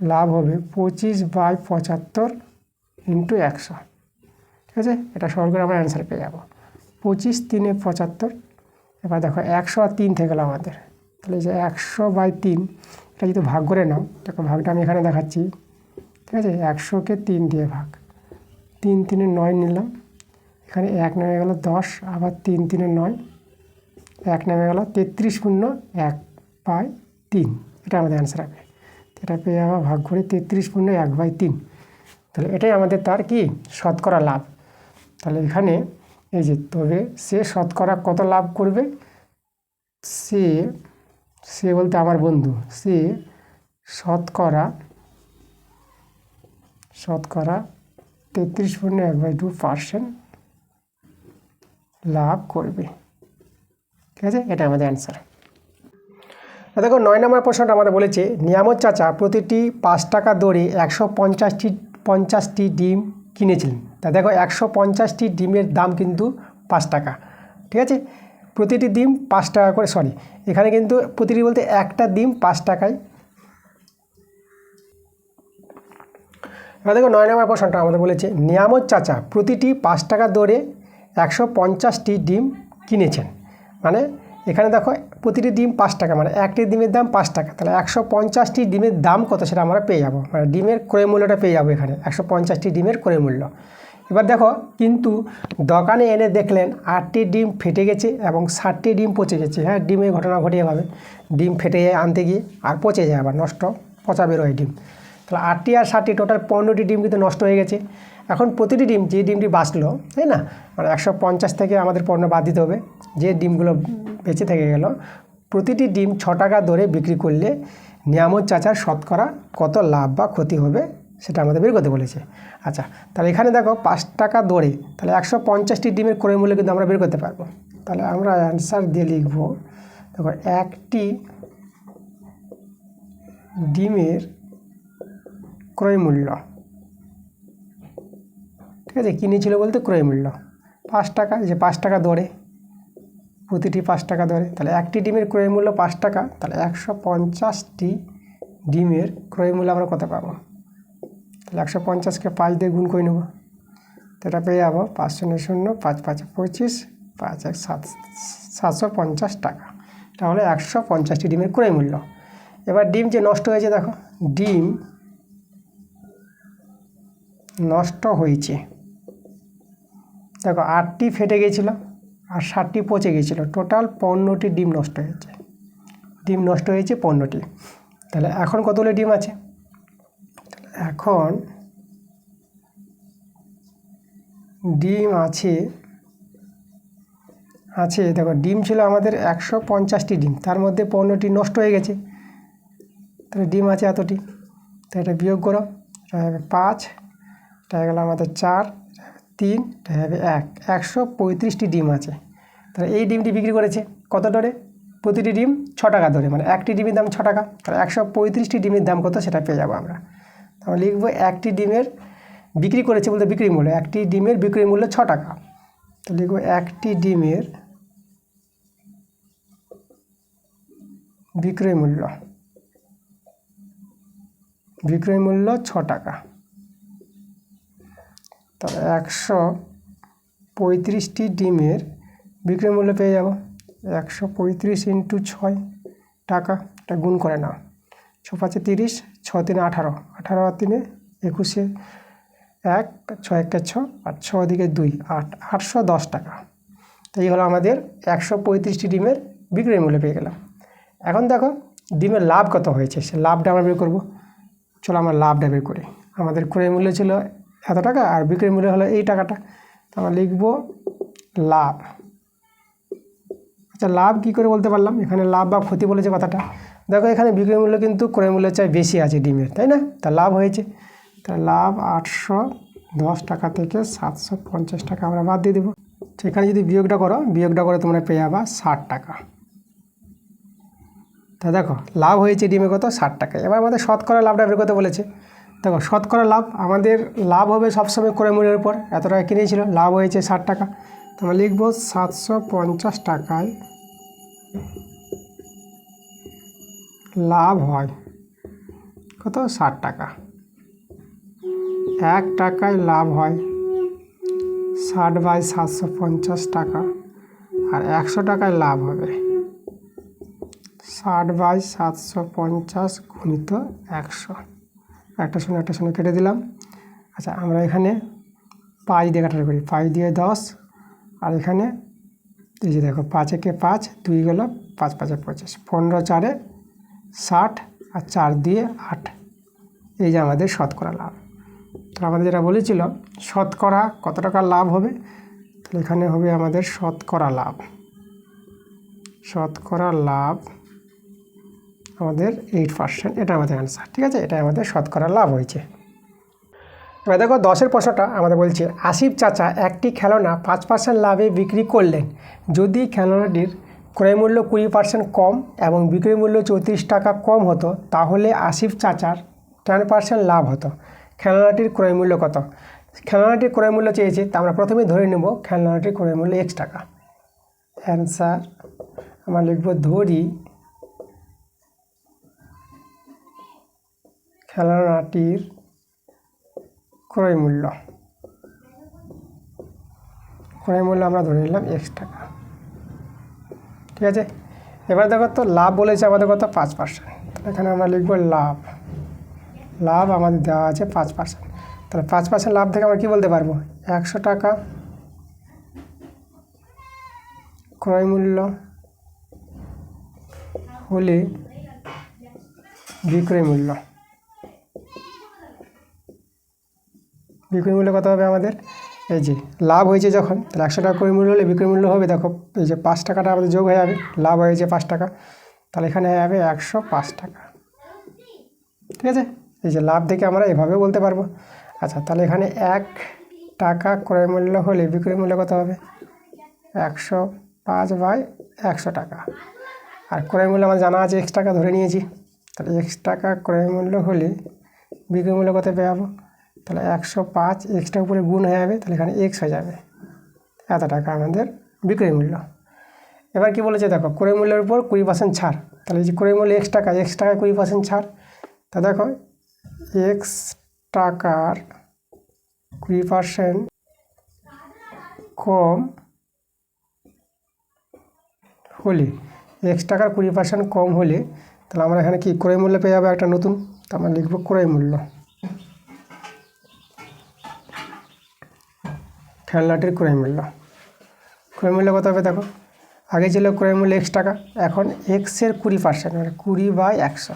S1: লাভ হবে 25/75 ইন্টু 100। ঠিক আছে, এটা সরল করে আমরা অ্যান্সার পেয়ে যাবো 25 3 75। এবার দেখো 100 আর 3 থেকে গেল আমাদের, তাহলে যে 100/3 এটা যদি ভাগ করে নাও, দেখো ভাগটা আমি এখানে দেখাচ্ছি। ঠিক আছে, 100কে 3 দিয়ে ভাগ, 3 3 9 নিলাম, এখানে 1 নেমে গেল 10, আবার 3 3 9, 1 নেমে গেল 33 শূন্য 1/3। এটা আমাদের অ্যান্সার হবে। এটা পেয়ে যাওয়া ভাগ করে 33 শূন্য 1/3। তাহলে এটাই আমাদের তার কি শতকরা লাভ। তাহলে এখানে এই যে তবে সে শতকরা কত লাভ করবে, সে বলতে আমার বন্ধু, সে শতকরা 33.1/2% লাভ করবে। ঠিক আছে, এটা আমাদের অ্যান্সার। দেখো 9 নম্বর প্রশ্নটা আমাদের বলেছে নিয়ামত চাচা প্রতিটি 5 টাকা দরে 150টি ডিম কিনেছিলেন। তা দেখো 150টি ডিমের দাম কিন্তু 5 টাকা। ঠিক আছে, প্রতিটি ডিম 5 টাকা করে, এখানে কিন্তু প্রতিটি বলতে একটা ডিম 5 টাকায়। এবার দেখো 9 নম্বর প্রশ্নটা আমাদের বলেছে নিয়ামত চাচা প্রতিটি 5 টাকা দরে 150টি ডিম কিনেছেন। মানে এখানে দেখো প্রতিটি ডিম 5 টাকা, মানে একটি ডিমের দাম 5 টাকা। তাহলে 150টি ডিমের দাম কত সেটা আমরা পেয়ে যাবো, মানে ডিমের ক্রয় মূল্যটা পেয়ে যাবো এখানে 150টি ডিমের ক্রয় মূল্য। এবার দেখো কিন্তু দোকানে এনে দেখলেন 8টি ডিম ফেটে গেছে এবং 60টি ডিম পচে গেছে। হ্যাঁ, ডিমের ঘটনা ঘটে এভাবে, ডিম ফেটে যায় আনতে গিয়ে আর পচে যায়, আবার নষ্ট পচা বেরোয় ডিম। তাহলে 8টি আর 60টি টোটাল 15টি ডিম কিন্তু নষ্ট হয়ে গেছে। এখন প্রতিটি ডিম, যে ডিমটি বাঁচলো, তাই না, মানে 150 থেকে আমাদের পণ্য বাদ দিতে হবে, যে ডিমগুলো বেঁচে থেকে গেল, প্রতিটি ডিম 6 টাকা দরে বিক্রি করলে নিয়ামত চাচার শতকরা কত লাভ বা ক্ষতি হবে সেটা আমাদের বের করতে বলেছে। আচ্ছা, তাহলে এখানে দেখো 5 টাকা দরে, তাহলে 150টি ডিমের ক্রয় মূল্য কিন্তু আমরা বের করতে পারবো। তাহলে আমরা অ্যান্সার দিয়ে লিখব, দেখো একটি ডিমের ক্রয় মূল্য, ঠিক আছে, কিনেছিল বলতে ক্রয় মূল্য 5 টাকা, যে 5 টাকা দরে, প্রতিটি 5 টাকা দরে, তাহলে একটি ডিমের ক্রয় মূল্য 5 টাকা, তাহলে 150টি ডিমের ক্রয় মূল্য আমরা কত পাবো? তাহলে 150কে 5 দিয়ে গুণ করে নেব, তো এটা পেয়ে যাবো 5 শূন্য শূন্য 5 5 25 5 1 750 টাকা। এটা হলো 150টি ডিমের ক্রয় মূল্য। এবার ডিম যে নষ্ট হয়েছে, দেখো ডিম নষ্ট হয়েছে, দেখো 8টি ফেটে গিয়েছিল আর 60টি পচে গিয়েছিল, টোটাল 15টি ডিম নষ্ট হয়েছে। ডিম নষ্ট হয়েছে 15টি। তাহলে এখন কতগুলো ডিম আছে? এখন ডিম আছে দেখো ডিম ছিল আমাদের 150টি ডিম, তার মধ্যে 15টি নষ্ট হয়ে গেছে, তাহলে ডিম আছে এতটি। তো এটা বিয়োগ করো, এটা হবে 5, এটা হয়ে গেল আমাদের 4, 3, এটা হবে 1, 135টি ডিম আছে। তাহলে এই ডিমটি বিক্রি করেছে কত দরে? প্রতিটি ডিম 6 টাকা দরে, মানে একটি ডিমের দাম 6 টাকা, তাহলে 135টি ডিমের দাম কত সেটা পেয়ে যাবো আমরা। তাহলে লিখবো একটি ডিমের বিক্রি করেছে বলতে বিক্রি মূল্য, একটি ডিমের বিক্রি মূল্য 6 টাকা, তো লিখবো একটি ডিমের বিক্রয় মূল্য 6 টাকা। তাহলে 135টি ডিমের বিক্রয় মূল্য পেয়ে যাব 135 × 6 টাকা, এটা গুণ করে নাও, 6 5 30, 6 3 18, 18 আর 3 21, 1 6 1 6 আর 6 দিকে 2 8, 810 টাকা। তো এই হলো আমাদের 135টি ডিমের বিক্রয় মূল্য পেয়ে গেলাম। এখন দেখো ডিমের লাভ কত হয়েছে, সে লাভটা আমরা বের করবো। চলো আমরা লাভটা বের করি। আমাদের ক্রয় মূল্য ছিল এত টাকা আর বিক্রয় মূল্য হলো এই টাকাটা, তো আমরা লিখব লাভ। আচ্ছা, লাভ কী করে বলতে পারলাম? এখানে লাভ বা ক্ষতি বলেছে কথাটা, দেখো এখানে বিক্রয় মূল্য কিন্তু ক্রয় মূল্যের চেয়ে বেশি আছে ডিমের, তাই না? তা লাভ হয়েছে, তা লাভ 810 টাকা থেকে 750 টাকা আমরা বাদ দিয়ে দেবো। সেখানে যদি বিয়োগটা করে তোমরা পেয়ে যাবা 60 টাকা। তা দেখো লাভ হয়েছে ডিমে কত? 60 টাকা। এবার আমাদের শতকরা লাভটা বের করতে বলেছে। দেখো শতকরা লাভ, আমাদের লাভ হবে সবসময় ক্রয় মূল্যের উপর, এত টাকা কিনেছিল, লাভ হয়েছে 60 টাকা, তো আমরা লিখব 750 টাকায় লাভ হয় কত? 60 টাকা। 1 টাকায় লাভ হয় 60/750 টাকা, আর 100 টাকায় লাভ হবে 60/750 গুণিত 100। একটা শূন্য কেটে দিলাম। আচ্ছা, আমরা এখানে 5 দিয়ে কাটাকাটি করি, 5 দিয়ে 10, আর এখানে এই যে দেখো 5 একে 5, 2 গেল 5 5 25, 15 4 60, আর 4 দিয়ে 8, এই যে আমাদের শতকরা লাভ। তো আমাদের যেটা বলেছিল শতকরা কত টাকা লাভ হবে, তাহলে এখানে হবে আমাদের শতকরা লাভ আমাদের 8%, এটা আমাদের অ্যান্সার। ঠিক আছে, এটা আমাদের শতকরা লাভ হয়েছে। এবার দেখো 10-এর প্রশ্নটা আমাদের বলছে আসিফ চাচা একটি খেলনা 5% লাভে বিক্রি করলেন। যদি খেলনাটির ক্রয় মূল্য 20% কম এবং বিক্রয় মূল্য 34 টাকা কম হতো, তাহলে আসিফ চাচার 10% লাভ হতো। খেলনাটির ক্রয় মূল্য কত? খেলনাটির ক্রয় মূল্য চেয়েছে, তা আমরা প্রথমেই ধরে নেব খেলনাটির ক্রয় মূল্য X টাকা। অ্যান্সার আমরা লিখব ধরি খেলনাটির ক্রয় মূল্য আমরা ধরে নিলাম X টাকা। ঠিক আছে, এবার দেখো তো লাভ বলেছে আমাদের কত? 5%। এখানে আমরা লিখব লাভ আমাদের দেওয়া আছে 5%। তো তাহলে 5% লাভ থেকে আমরা কী বলতে পারবো, 100 টাকা ক্রয় মূল্য হলে বিক্রয় মূল্য কত হবে আমাদের, এই যে লাভ হয়েছে যখন, তাহলে 100 টাকা ক্রয় মূল্য হলে বিক্রয় মূল্য হবে, দেখো এই যে 5 টাকাটা আমাদের যোগ হয়ে যাবে, লাভ হয়েছে 5 টাকা, তাহলে এখানে হয়ে যাবে 105 টাকা। ঠিক আছে, এই যে লাভ থেকে আমরা এভাবে বলতে পারবো। আচ্ছা, তাহলে এখানে 1 টাকা ক্রয় মূল্য হলে বিক্রয় মূল্য কত হবে, 105/100 টাকা। আর ক্রয় মূল্য আমার জানা আছে, x টাকা ধরে নিয়েছি, তাহলে x টাকা ক্রয় মূল্য হলে বিক্রয় মূল্য কত পেয়ে যাবো, তাহলে 105, এক্সটা উপরে গুণ হয়ে যাবে, তাহলে এখানে x হয়ে যাবে, এত টাকা আমাদের বিক্রয় মূল্য। এবার কি বলেছে দেখো, ক্রয় মূল্যের উপর 20% ছাড়, তাহলে যে ক্রয় মূল্য x টাকায় 20% ছাড়, তা দেখো x টাকার 20% কম হলে, x টাকার 20% কম হলে, তাহলে আমরা এখানে কি ক্রয় মূল্য পেয়ে যাবো একটা নতুন, তো আমরা লিখবো ক্রয় মূল্য, খেলনাটির ক্রয় মূল্য। ক্রয় মূল্য কত হবে দেখো, আগে ছিল ক্রয় মূল্য x টাকা, এখন x-এর 20% মানে 20/100,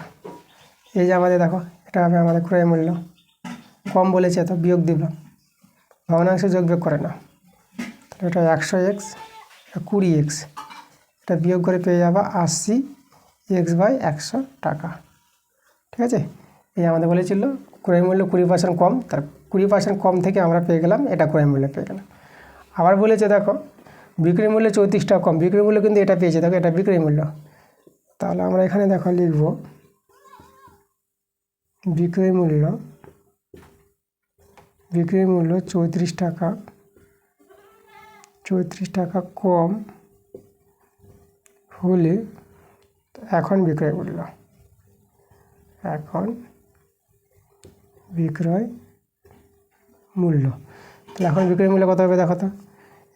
S1: এই যে আমাদের দেখো এটা হবে আমাদের ক্রয় মূল্য। কম বলেছে তো বিয়োগ দিলাম, ভগ্নাংশে যোগ বিয়োগ করে না, তাহলে এটা 100x, এটা 20x, এটা বিয়োগ করে পেয়ে যাবা 80x/100 টাকা। ঠিক আছে, এই আমাদের বলেছিল ক্রয় মূল্য 20% কম, তার 20% কম থেকে আমরা পেয়ে গেলাম এটা ক্রয় মূল্য পেয়ে গেলাম। আবার বলেছে দেখো বিক্রয় মূল্য 34 টাকা কম, বিক্রয় মূল্য কিন্তু এটা পেয়েছে, দেখো এটা বিক্রয় মূল্য, তাহলে আমরা এখানে দেখো লিখব বিক্রয় মূল্য 34 টাকা কম হলে এখন বিক্রয় মূল্য, তাহলে এখন বিক্রয় মূল্য কত হবে দেখো তো,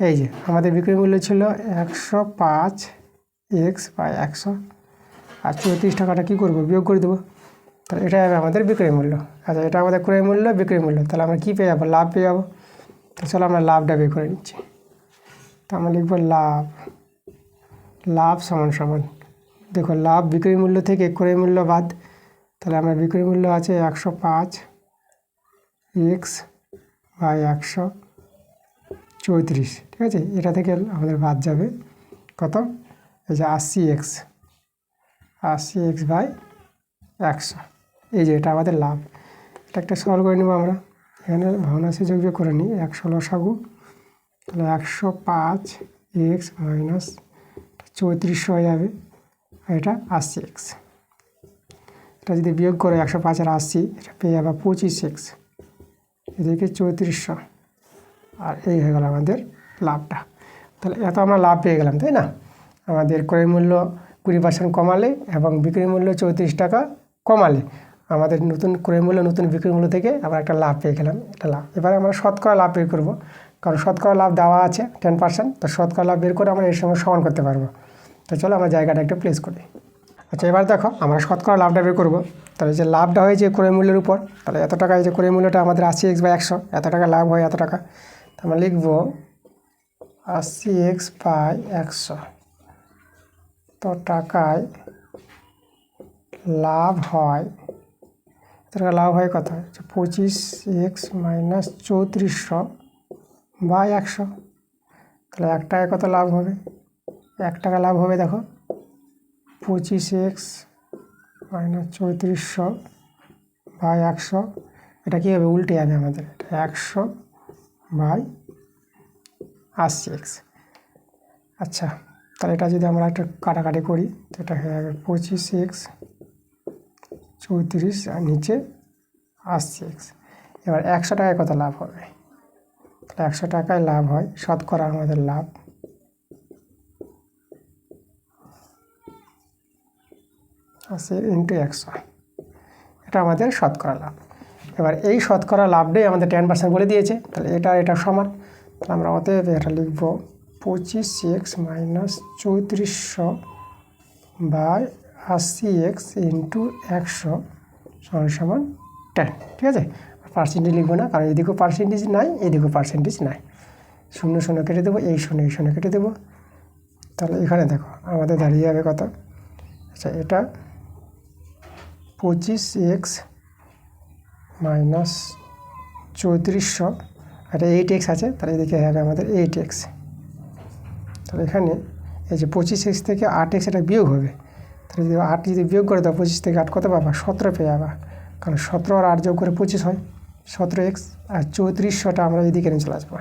S1: এই যে আমাদের বিক্রয় মূল্য ছিল 105x/100, আর 34 টাকাটা কী করবো, বিয়োগ করে দেবো, তাহলে এটা হবে আমাদের বিক্রয় মূল্য। আচ্ছা, এটা আমাদের ক্রয় মূল্য, বিক্রয় মূল্য, তাহলে আমরা কী পেয়ে যাবো, লাভ পেয়ে যাবো। তো চলো আমরা লাভটা বের করে নিচ্ছি, তো আমরা লিখবো লাভ সমান দেখো লাভ বিক্রয় মূল্য থেকে ক্রয় মূল্য বাদ, তাহলে আমরা বিক্রয় মূল্য আছে 105x/100 34, ঠিক আছে, এটা থেকে আমাদের বাদ যাবে কত, এই যে 80x/100, এই যে এটা আমাদের লাভ। এটা একটা সলভ করে নেব আমরা, এখানে ভগ্নাংশে যোগ বিয়োগ করে নিই, 100 লসাগু, তাহলে 105x - 34 হয়ে যাবে, আর এটা 80x, এটা যদি বিয়োগ করে 105 আর 80, এটা পেয়ে যাবে 25x, এদিকে 3400, আর এই হয়ে গেল আমাদের লাভটা। তাহলে এত আমরা লাভ পেয়ে গেলাম, তাই না, আমাদের ক্রয় মূল্য 20% কমালে এবং বিক্রয় মূল্য 34 টাকা কমালে আমাদের নতুন ক্রয় মূল্য নতুন বিক্রয় মূল্য থেকে আমরা একটা লাভ পেয়ে গেলাম, এটা লাভ। এবারে আমরা শতকরা লাভ বের করব, কারণ শতকরা লাভ দেওয়া আছে 10%, তো শতকরা লাভ বের করে আমরা এর সঙ্গে সমান করতে পারবো। তো চলো আমরা জায়গাটা একটু প্লেস করি। আচ্ছা, এবার দেখো আমরা শতকরা লাভটা বের করবো, তাহলে যে লাভটা হয়েছে ক্রয় মূল্যের উপর, তাহলে এত টাকা, এই যে ক্রয় মূল্যটা আমাদের 80x/100, এত টাকা লাভ হয় এত টাকা, তো আমরা লিখব 80x/100, তো টাকায় লাভ হয়, এত টাকা লাভ হয় কত, 25x - 3400/100, তাহলে 1 টাকায় কত লাভ হবে, 1 টাকা লাভ হবে দেখো 25x - 3400/100, এটা কী হবে, উল্টে যাবে আমাদের, 100/80x। আচ্ছা, তাহলে এটা যদি আমরা একটা কাটাকাটি করি, তো এটা হয়ে যাবে 25x 34 আর নিচে 80x। এবার 100 টাকায় কত লাভ হবে, তাহলে 100 টাকায় লাভ হয়, শতকরা আমাদের লাভ 80 × 100, এটা আমাদের শতকরা লাভ। এবার এই শতকরা লাভটাই আমাদের 10% বলে দিয়েছে, তাহলে এটা সমান, তাহলে আমরা অতএব এটা লিখব 25x - 3400/80x × 100 = 10, ঠিক আছে। পার্সেন্টেজ লিখবো না, কারণ এদিকেও পার্সেন্টেজ নাই, এদিকেও পার্সেন্টেজ নাই। শূন্য শূন্য কেটে দেবো, এই শূন্য কেটে দেবো। তাহলে এখানে দেখো আমাদের দাঁড়িয়ে যাবে কত। আচ্ছা, এটা 25x মাইনাস 3400, এটা 8x আছে, তাহলে এদিকে হবে আমাদের 8x। তাহলে এখানে এই যে 25x থেকে 8x এটা বিয়োগ হবে, তাহলে যদি 8 যদি বিয়োগ করে দাও 25 থেকে 8 কত পাবা? 17 পেয়ে যাবা, কারণ 17 আর 8 যোগ করে 25 হয়, 17x। আর 3400টা আমরা এদিকে নিয়ে চলে আসবো।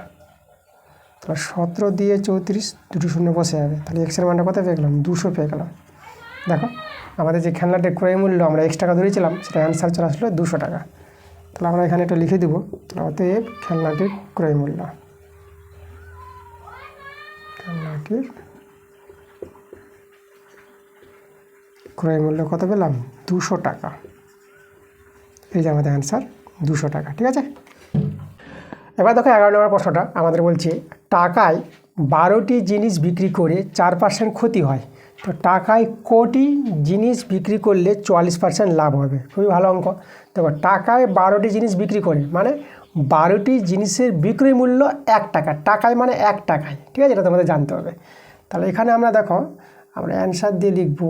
S1: তাহলে 17 দিয়ে 34 দুটো শূন্য বসে যাবে, তাহলে এক্সের মানটা কত পেয়ে গেলাম? 200 পেয়ে গেলাম। দেখো আমাদের যে খেলনাটির ক্রয় মূল্য আমরা x টাকা ধরেছিলাম, সেটা অ্যান্সার চলে আসলো 200 টাকা। তাহলে আমরা এখানে এটা লিখে দেবো, তাহলে অতএব খেলনাটির ক্রয় মূল্য, খেলনাটির ক্রয় মূল্য কত পেলাম? 200 টাকা। এই যে আমাদের অ্যান্সার 200 টাকা। ঠিক আছে, এবার দেখো 11 নম্বর প্রশ্নটা আমাদের বলছে টাকায় 12টি জিনিস বিক্রি করে 4% ক্ষতি হয়, তো টাকায় কোটি জিনিস বিক্রি করলে 44% লাভ হবে। খুবই ভালো অঙ্ক। দেখো টাকায় 12টি জিনিস বিক্রি করে মানে 12টি জিনিসের বিক্রয় মূল্য 1 টাকা, টাকায় মানে 1 টাকায়। ঠিক আছে, এটা তোমাদের জানতে হবে। তাহলে এখানে আমরা দেখো আমরা অ্যান্সার দিয়ে লিখব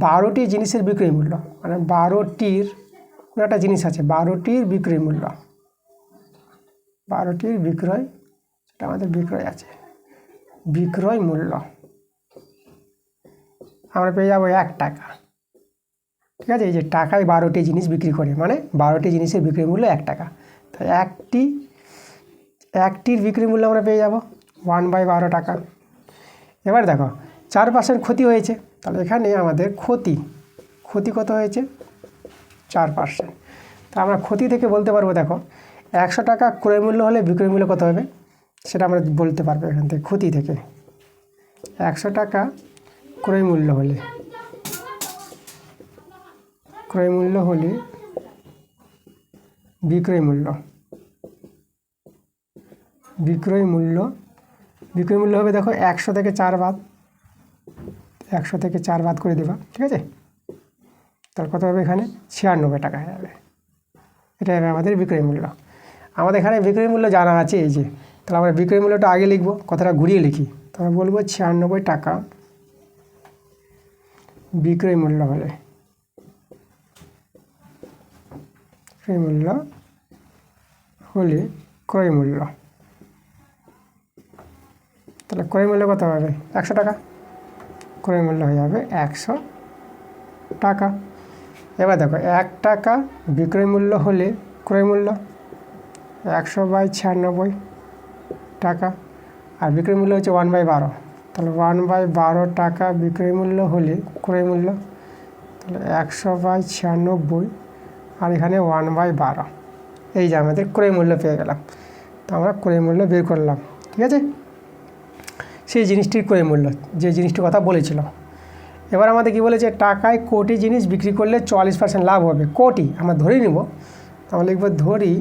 S1: 12টি জিনিসের বিক্রয় মূল্য, মানে 12টির কোনো একটা জিনিস আছে, 12টির বিক্রয় মূল্য, 12টির বিক্রয়, সেটা আমাদের বিক্রয় আছে, বিক্রয় মূল্য আমরা পেয়ে যাবো 1 টাকা। ঠিক আছে, এই যে টাকায় 12টি জিনিস বিক্রি করে মানে 12টি জিনিসের বিক্রয় মূল্য 1 টাকা, তাই একটির বিক্রয় মূল্য আমরা পেয়ে যাব 1/12 টাকা। এবার দেখো 4% ক্ষতি হয়েছে, তাহলে এখানে আমাদের ক্ষতি কত হয়েছে? 4%। তা আমরা ক্ষতি থেকে বলতে পারবো, দেখো 100 টাকা ক্রয় মূল্য হলে বিক্রয় মূল্য কত হবে সেটা আমরা বলতে পারবো এখান থেকে। ক্ষতি থেকে 100 টাকা ক্রয় মূল্য হলে বিক্রয় মূল্য হবে, দেখো 100 থেকে 4 বাদ করে দেবা। ঠিক আছে, তার কত হবে? এখানে 96 টাকা হবে। এটা হবে আমাদের বিক্রয় মূল্য। আমাদের এখানে বিক্রয় মূল্য জানা আছে, এই যে, তাহলে আমরা বিক্রয় মূল্যটা আগে লিখব, কথাটা ঘুরিয়ে লিখি। তো আমরা বলবো 96 টাকা বিক্রয় মূল্য হলে, ক্রয় মূল্য, তাহলে ক্রয় মূল্য কত হবে? 100 টাকা। ক্রয় মূল্য হয়ে যাবে 100 টাকা। এবার দেখো 1 টাকা বিক্রয় মূল্য হলে ক্রয় মূল্য 100/96 টাকা, আর বিক্রয় মূল্য হচ্ছে 1/12, তাহলে 1/12 টাকা বিক্রয় মূল্য হলে ক্রয় মূল্য, তাহলে 100/96 আর এখানে 1/12, এই যে আমাদের ক্রয় মূল্য পেয়ে গেলাম। তো আমরা ক্রয় মূল্য বের করলাম। ঠিক আছে, সেই জিনিসটির ক্রয় মূল্য, যে জিনিসটির কথা বলেছিল। এবার আমাদের কি বলেছে? টাকায় কোটি জিনিস বিক্রি করলে 44% লাভ হবে। কোটি আমরা ধরে নিব, আমরা লিখব ধরি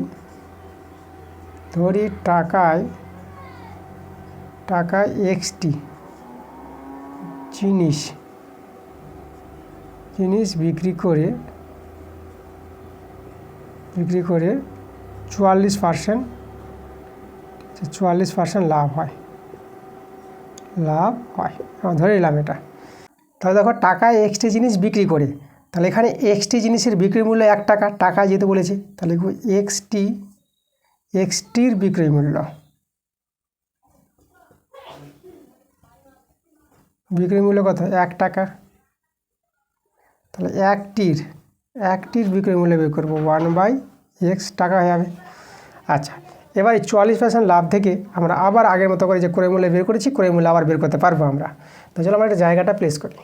S1: টাকায় এক্সটি জিনিস বিক্রি করে 44% লাভ হয়। আমরা ধরে নিলাম এটা। তাহলে দেখো টাকায় এক্সটি জিনিস বিক্রি করে, তাহলে এখানে এক্সটি জিনিসের বিক্রয় মূল্য 1 টাকা, টাকা যেহেতু বলেছে, তাহলে লিখব এক্সটির বিক্রয় মূল্য, কত? 1 টাকা। তাহলে একটির বিক্রয় মূল্য বের করবো 1/x টাকা হয়ে যাবে। আচ্ছা, এবার এই 44% লাভ থেকে আমরা আবার আগের মতো করে যে ক্রয় মূল্য বের করেছি, ক্রয় মূল্য আবার বের করতে পারবো আমরা। তো চলো আমরা একটা জায়গাটা প্লেস করি।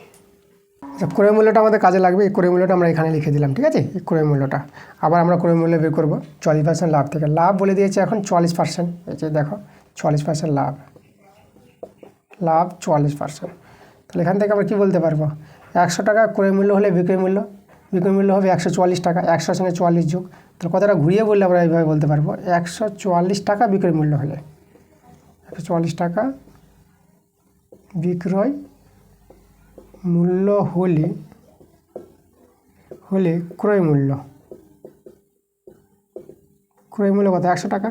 S1: আচ্ছা, ক্রয় মূল্যটা আমাদের কাজে লাগবে, এই ক্রয় মূল্যটা আমরা এখানে লিখে দিলাম। ঠিক আছে, এই ক্রয় মূল্যটা আবার আমরা ক্রয় মূল্য বের করবো 44% লাভ থেকে। লাভ বলে দিয়েছে এখন 44%, এই যে দেখো 44% লাভ 44%। তাহলে এখান থেকে আমরা কী বলতে পারবো? 100 টাকা ক্রয় মূল্য হলে বিক্রয় মূল্য হবে 144 টাকা, 100 সঙ্গে 44 যোগ, তাহলে কথাটা ঘুরিয়ে বললে আমরা এইভাবে বলতে পারবো 144 টাকা বিক্রয় মূল্য হলে, 144 টাকা বিক্রয় মূল্য হলে ক্রয় মূল্য ক্রয় মূল্য কত 100 টাকা,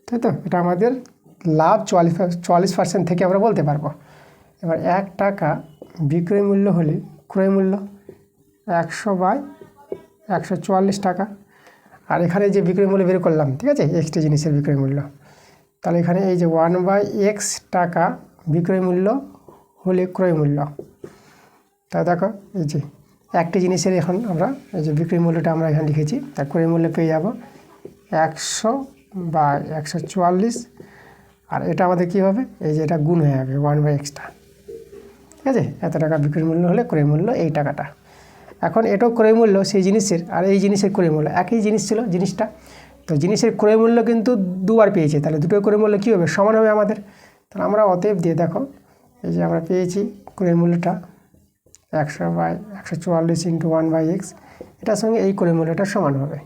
S1: তাই তো? এটা আমাদের লাভ 44% থেকে আমরা বলতে পারবো। এবার 1 টাকা বিক্রয় মূল্য হলে ক্রয় মূল্য 100/144 টাকা। আর এখানে যে বিক্রয় মূল্য বের করলাম, ঠিক আছে, এক্সটি জিনিসের বিক্রয় মূল্য, তাহলে এখানে এই যে 1/x টাকা বিক্রয় মূল্য হলে ক্রয় মূল্য। তা দেখো এই যে একটি জিনিসের এখন আমরা এই যে বিক্রয় মূল্যটা আমরা এখানে লিখেছি, তার ক্রয় মূল্য পেয়ে যাব 100/144। আর এটা আমাদের কী হবে, এই যে এটা গুণ হয়ে যাবে 1/xটা, ঠিক আছে? এত টাকা বিক্রয় মূল্য হলে ক্রয় মূল্য এই টাকাটা। এখন এটাও ক্রয় মূল্য সেই জিনিসের, আর এই জিনিসের ক্রয় মূল্য একই জিনিস ছিল জিনিসটা, তো জিনিসের ক্রয় মূল্য কিন্তু দুবার পেয়েছে, তাহলে দুটোর ক্রয় মূল্য কী হবে, সমান হবে আমাদের। তাহলে আমরা অতএব দিয়ে দেখো এই যে আমরা পেয়েছি ক্রয় মূল্যটা 100/144 × 1/x, এটার সঙ্গে এই ক্রয় মূল্যটা সমান হবে,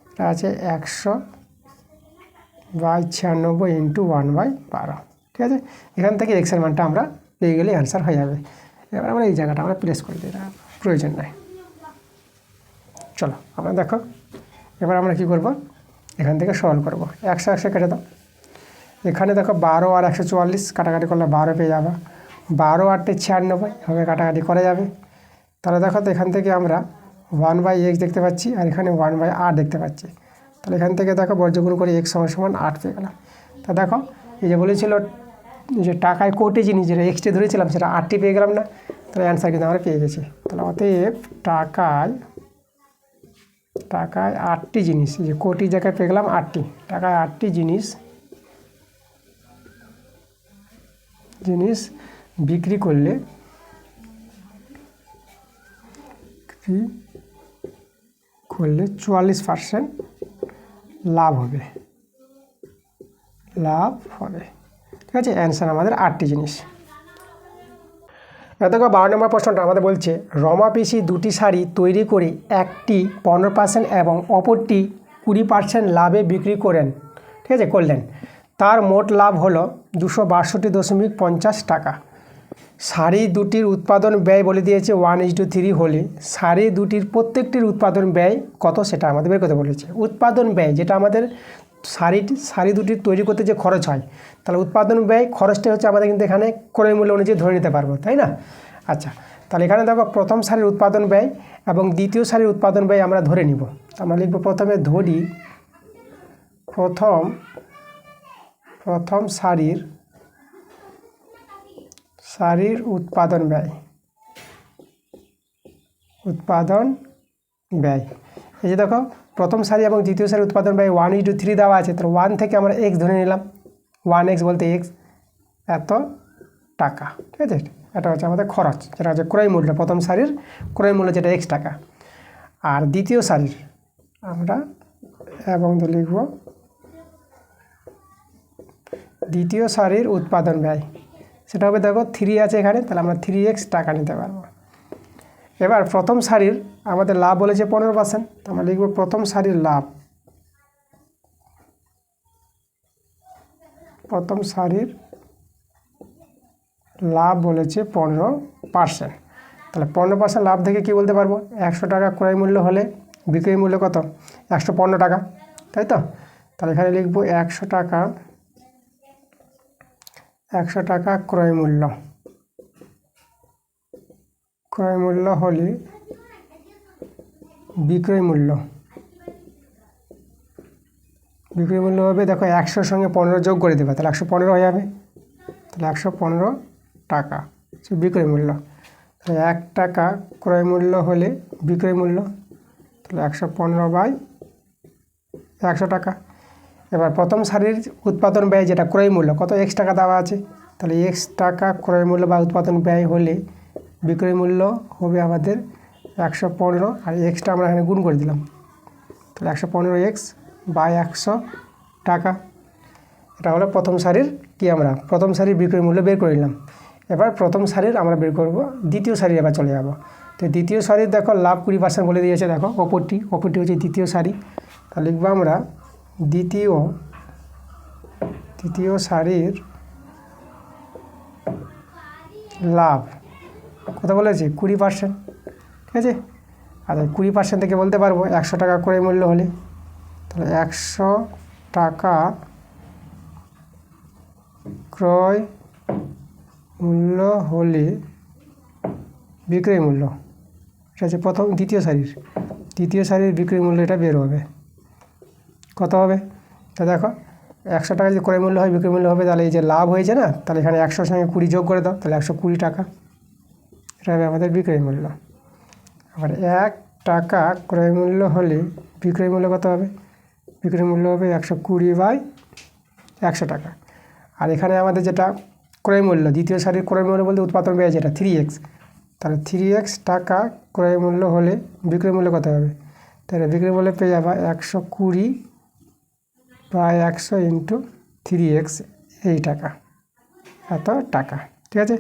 S1: এটা আছে 100/96 × 1/12, ঠিক আছে? এখান থেকে এক্সের মানটা আমরা পেয়ে গেলে অ্যান্সার হয়ে যাবে। এবার আমরা এই জায়গাটা আমরা প্লেস করে দিই, প্রয়োজন নাই। চলো আমরা দেখো এবার আমরা কি করব, এখান থেকে সরল করব। 100 কেটে দাও, এখানে দেখো 12 আর 144 কাটাকাটি করলে 12 পেয়ে যাবে, 12 আর 96 হবে, কাটাকাটি করা যাবে। তাহলে দেখো তো এখান থেকে আমরা 1/x দেখতে পাচ্ছি, আর এখানে 1/8 দেখতে পাচ্ছি। তাহলে এখান থেকে দেখো বর্গগুণ করে x = 8 পেয়ে গেলাম। তা দেখো এই যে বলেছিল যে টাকায় কোটি জিনিস, যেটা এক্সটি ধরেছিলাম সেটা 8টি পেয়ে গেলাম না, তাহলে অ্যান্সার কিন্তু আমরা পেয়ে গেছি। তাহলে অতএব টাকায় 8টি জিনিস, যে কোটি জায়গায় পেয়ে গেলাম 8টি, টাকায় 8টি জিনিস বিক্রি করলে 44% লাভ হবে, ঠিক আছে? অ্যান্সার আমাদের 8টি জিনিস। দেখো 12 নম্বর প্রশ্নটা আমাদের বলছে রমা পিসি দুটি শাড়ি তৈরি করে একটি 15% এবং অপরটি 20% লাভে বিক্রি করেন, ঠিক আছে, করলেন। তার মোট লাভ হলো 262.50 টাকা। শাড়ি দুটির উৎপাদন ব্যয় বলে দিয়েছে 1:3 হলে শাড়ি দুটির প্রত্যেকটির উৎপাদন ব্যয় কত সেটা আমাদের বের করতে বলেছে। উৎপাদন ব্যয় যেটা আমাদের শাড়ি দুটির তৈরি করতে যে খরচ হয়, তাহলে উৎপাদন ব্যয় খরচটা হচ্ছে আমাদের কিন্তু এখানে ক্রয় মূল্য অনুযায়ী ধরে নিতে পারবো, তাই না? আচ্ছা, তাহলে এখানে দেখো প্রথম শাড়ির উৎপাদন ব্যয় এবং দ্বিতীয় শাড়ির উৎপাদন ব্যয় আমরা ধরে নিব। আমরা লিখব প্রথমে ধরি প্রথম শাড়ির উৎপাদন ব্যয়। এই যে দেখো প্রথম শাড়ি এবং দ্বিতীয় শাড়ির উৎপাদন ব্যয় 1:3 দেওয়া আছে, তো 1 থেকে আমরা x ধরে নিলাম, 1x বলতে x এত টাকা, ঠিক আছে? এটা হচ্ছে আমাদের খরচ, যেটা হচ্ছে ক্রয় মূল্য, প্রথম শাড়ির ক্রয় মূল্য যেটা x টাকা। আর দ্বিতীয় শাড়ির আমরা এবং লিখব দ্বিতীয় শাড়ির উৎপাদন ব্যয়, সেটা হবে দেখো 3 আছে এখানে, তাহলে আমরা 3x টাকা নিতে পারবো। এবার প্রথম শাড়ির আমাদের লাভ বলেছে 15%, তো আমরা লিখব প্রথম শাড়ির লাভ, বলেছে 15%, তাহলে 15% লাভ থেকে কি বলতে পারবো, 100 টাকা ক্রয় মূল্য হলে বিক্রয় মূল্য কত, 115 টাকা, তাই তো? তাহলে এখানে লিখব 100 টাকা ক্রয় মূল্য হলে বিক্রয় মূল্য হবে দেখো 100 সঙ্গে 15 যোগ করে দেবে, তাহলে 115 হয়ে যাবে, তাহলে 115 টাকা বিক্রয় মূল্য। তাহলে 1 টাকা ক্রয় মূল্য হলে বিক্রয় মূল্য, তাহলে 115/100 টাকা। এবার প্রথম শাড়ির উৎপাদন ব্যয় যেটা ক্রয় মূল্য কত, x টাকা দেওয়া আছে, তাহলে x টাকা ক্রয় মূল্য বা উৎপাদন ব্যয় হলে বিক্রয় মূল্য হবে আমাদের 115, আর এক্সটা আমরা এখানে গুণ করে দিলাম, তাহলে 115x/100 টাকা। এটা হলো প্রথম শাড়ির প্রথম শাড়ির বিক্রয় মূল্য বের করে নিলাম। এবার প্রথম শাড়ির আমরা বের করব দ্বিতীয় শাড়ির, এবার চলে যাব। তো দ্বিতীয় শাড়ির দেখো লাভ 20% বলে দিয়েছে, দেখো অপরটি হচ্ছে দ্বিতীয় শাড়ি, তাহলে লিখব আমরা দ্বিতীয় শাড়ির লাভ কত বলেছে 20%, ঠিক আছে? আর 20% থেকে বলতে পারবো 100 টাকা ক্রয় মূল্য হলে তাহলে 100 টাকা ক্রয় মূল্য হলে বিক্রয় মূল্য, এটা হচ্ছে প্রথম দ্বিতীয় সারির বিক্রয় মূল্য, এটা বের হবে কত হবে। তা দেখো 100 টাকা যদি ক্রয় মূল্য হয় বিক্রয় মূল্য হবে, তাহলে এই যে লাভ হয়েছে না, তাহলে এখানে 100 সঙ্গে 20 যোগ করে দাও, তাহলে 120 টাকা, এটা হবে আমাদের বিক্রয় মূল্য। আবার 1 টাকা ক্রয় মূল্য হলে বিক্রয় মূল্য কত হবে, বিক্রয় মূল্য হবে 120/100 টাকা। আর এখানে আমাদের যেটা ক্রয় মূল্য, দ্বিতীয় সারির ক্রয় মূল্য বলতে উৎপাদন ব্যয় যেটা 3x, তাহলে 3x টাকা ক্রয় মূল্য হলে বিক্রয় মূল্য কত হবে, তাহলে বিক্রয় মূল্য পেয়ে যাবা 120/100 ইন্টু 3x, এই টাকা, এত টাকা। ঠিক আছে,